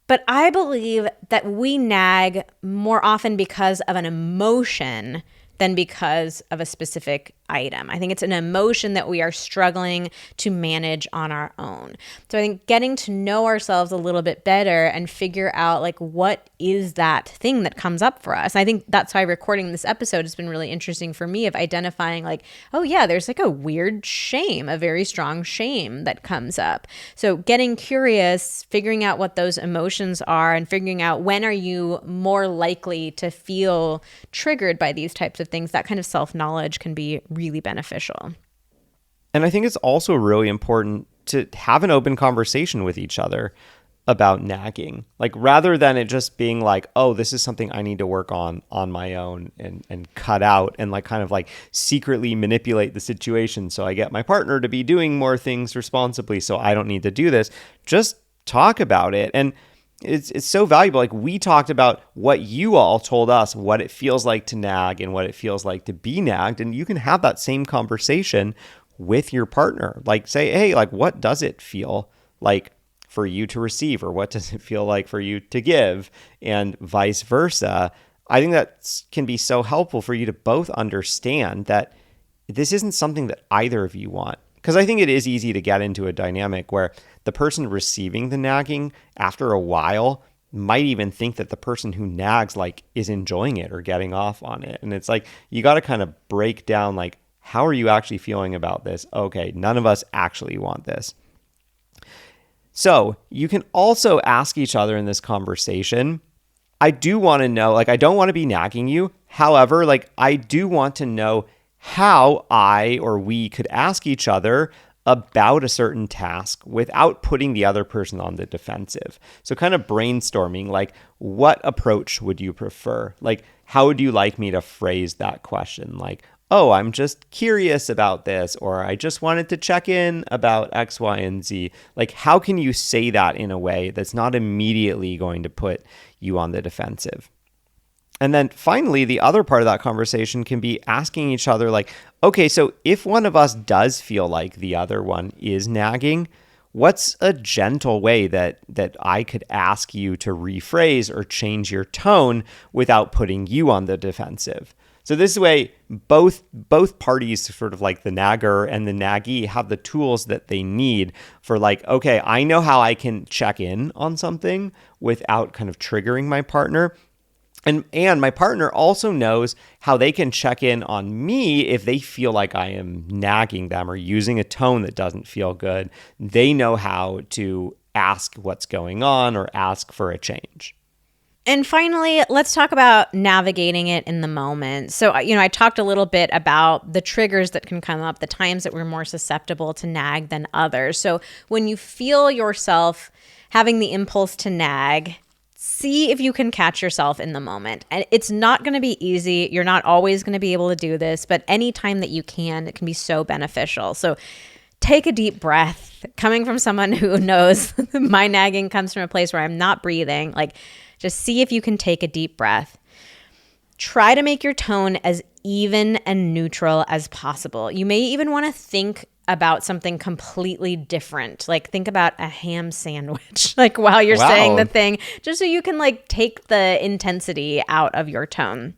But I believe that we nag more often because of an emotion than because of a specific item. I think it's an emotion that we are struggling to manage on our own. So I think getting to know ourselves a little bit better and figure out like what is that thing that comes up for us. And I think that's why recording this episode has been really interesting for me, of identifying like, oh yeah, there's like a weird shame, a very strong shame that comes up. So getting curious, figuring out what those emotions are and figuring out when are you more likely to feel triggered by these types of things, that kind of self-knowledge can be really beneficial. And I think it's also really important to have an open conversation with each other about nagging. Like rather than it just being like, oh, this is something I need to work on my own and cut out and like kind of like secretly manipulate the situation so I get my partner to be doing more things responsibly so I don't need to do this. Just talk about it. And it's so valuable. Like we talked about what you all told us, what it feels like to nag and what it feels like to be nagged. And you can have that same conversation with your partner. Like say, hey, like what does it feel like for you to receive, or what does it feel like for you to give, and vice versa. I think that can be so helpful for you to both understand that this isn't something that either of you want. Because I think it is easy to get into a dynamic where the person receiving the nagging, after a while, might even think that the person who nags like is enjoying it or getting off on it. And it's like, you got to kind of break down, like, how are you actually feeling about this? Okay, none of us actually want this. So you can also ask each other in this conversation, I do want to know, like, I don't want to be nagging you. However, like, I do want to know how I or we could ask each other about a certain task without putting the other person on the defensive. So kind of brainstorming, like, what approach would you prefer? Like, how would you like me to phrase that question? Like, oh, I'm just curious about this, or I just wanted to check in about X, Y, and Z. Like, how can you say that in a way that's not immediately going to put you on the defensive? And then finally, the other part of that conversation can be asking each other, like, okay, so if one of us does feel like the other one is nagging, what's a gentle way that I could ask you to rephrase or change your tone without putting you on the defensive? So this way, both parties, sort of like the nagger and the naggee, have the tools that they need for, like, okay, I know how I can check in on something without kind of triggering my partner. And my partner also knows how they can check in on me if they feel like I am nagging them or using a tone that doesn't feel good. They know how to ask what's going on or ask for a change. And finally, let's talk about navigating it in the moment. So, I talked a little bit about the triggers that can come up, the times that we're more susceptible to nag than others. So when you feel yourself having the impulse to nag, see if you can catch yourself in the moment. And it's not going to be easy. You're not always going to be able to do this, but anytime that you can, it can be so beneficial. So take a deep breath. Coming from someone who knows my nagging comes from a place where I'm not breathing, like, just see if you can take a deep breath. Try to make your tone as even and neutral as possible. You may even want to think about something completely different. Like, think about a ham sandwich, like, while you're saying the thing, just so you can, like, take the intensity out of your tone.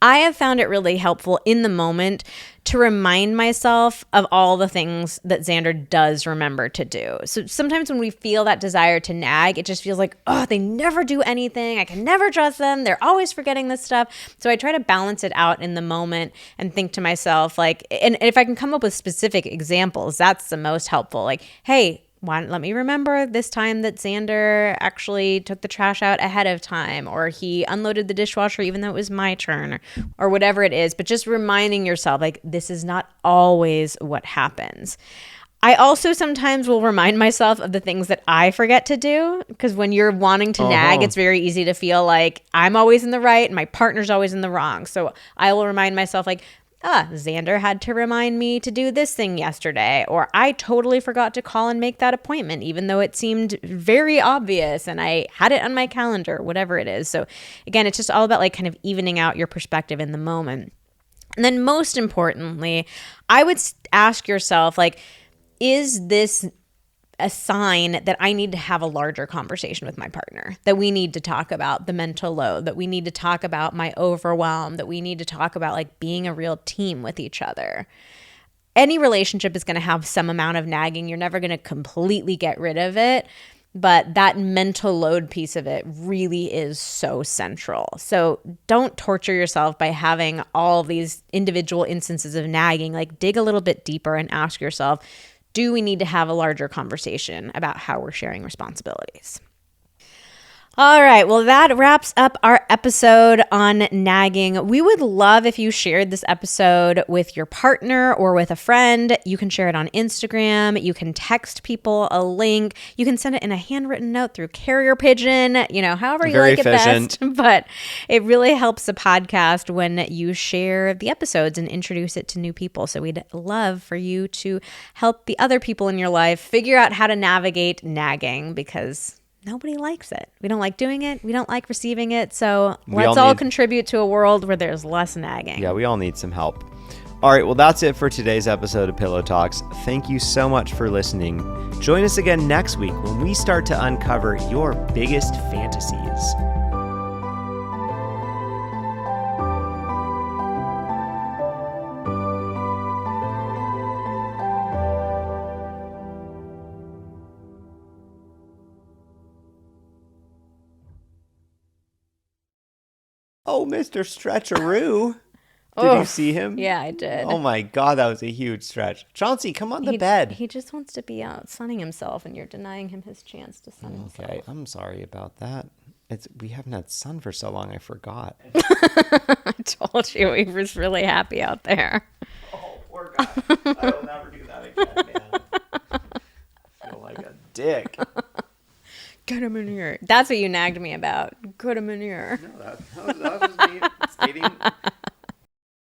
I have found it really helpful in the moment to remind myself of all the things that Xander does remember to do. So sometimes when we feel that desire to nag, it just feels like, oh, they never do anything. I can never trust them. They're always forgetting this stuff. So I try to balance it out in the moment and think to myself, like, and if I can come up with specific examples, that's the most helpful. Like, hey, let me remember this time that Xander actually took the trash out ahead of time, or he unloaded the dishwasher even though it was my turn, or whatever it is. But just reminding yourself, like, this is not always what happens. I also sometimes will remind myself of the things that I forget to do, because when you're wanting to nag, it's very easy to feel like I'm always in the right and my partner's always in the wrong. So I will remind myself, like, Xander had to remind me to do this thing yesterday, or I totally forgot to call and make that appointment, even though it seemed very obvious and I had it on my calendar, whatever it is. So again, it's just all about, like, kind of evening out your perspective in the moment. And then most importantly, I would ask yourself, like, is this a sign that I need to have a larger conversation with my partner, that we need to talk about the mental load, that we need to talk about my overwhelm, that we need to talk about, like, being a real team with each other. Any relationship is going to have some amount of nagging. You're never going to completely get rid of it, but that mental load piece of it really is so central. So don't torture yourself by having all of these individual instances of nagging. Like, dig a little bit deeper and ask yourself, do we need to have a larger conversation about how we're sharing responsibilities? All right, well, that wraps up our episode on nagging. We would love if you shared this episode with your partner or with a friend. You can share it on Instagram. You can text people a link. You can send it in a handwritten note through carrier pigeon, however you like it best. But it really helps the podcast when you share the episodes and introduce it to new people. So we'd love for you to help the other people in your life figure out how to navigate nagging, because nobody likes it. We don't like doing it. We don't like receiving it. So let's all contribute to a world where there's less nagging. Yeah, we all need some help. All right, well, that's it for today's episode of Pillow Talks. Thank you so much for listening. Join us again next week when we start to uncover your biggest fantasies. Oh, Mr. Stretcheroo. Did you see him? Yeah, I did. Oh my God, that was a huge stretch. Chauncey, come on the bed. He just wants to be out sunning himself, and you're denying him his chance to sun himself. Okay, I'm sorry about that. We haven't had sun for so long, I forgot. I told you he was really happy out there. Oh, poor guy. I will never do that again, man. I feel like a dick. Get him in here. That's what you nagged me about. Get him in here. No, that was me stating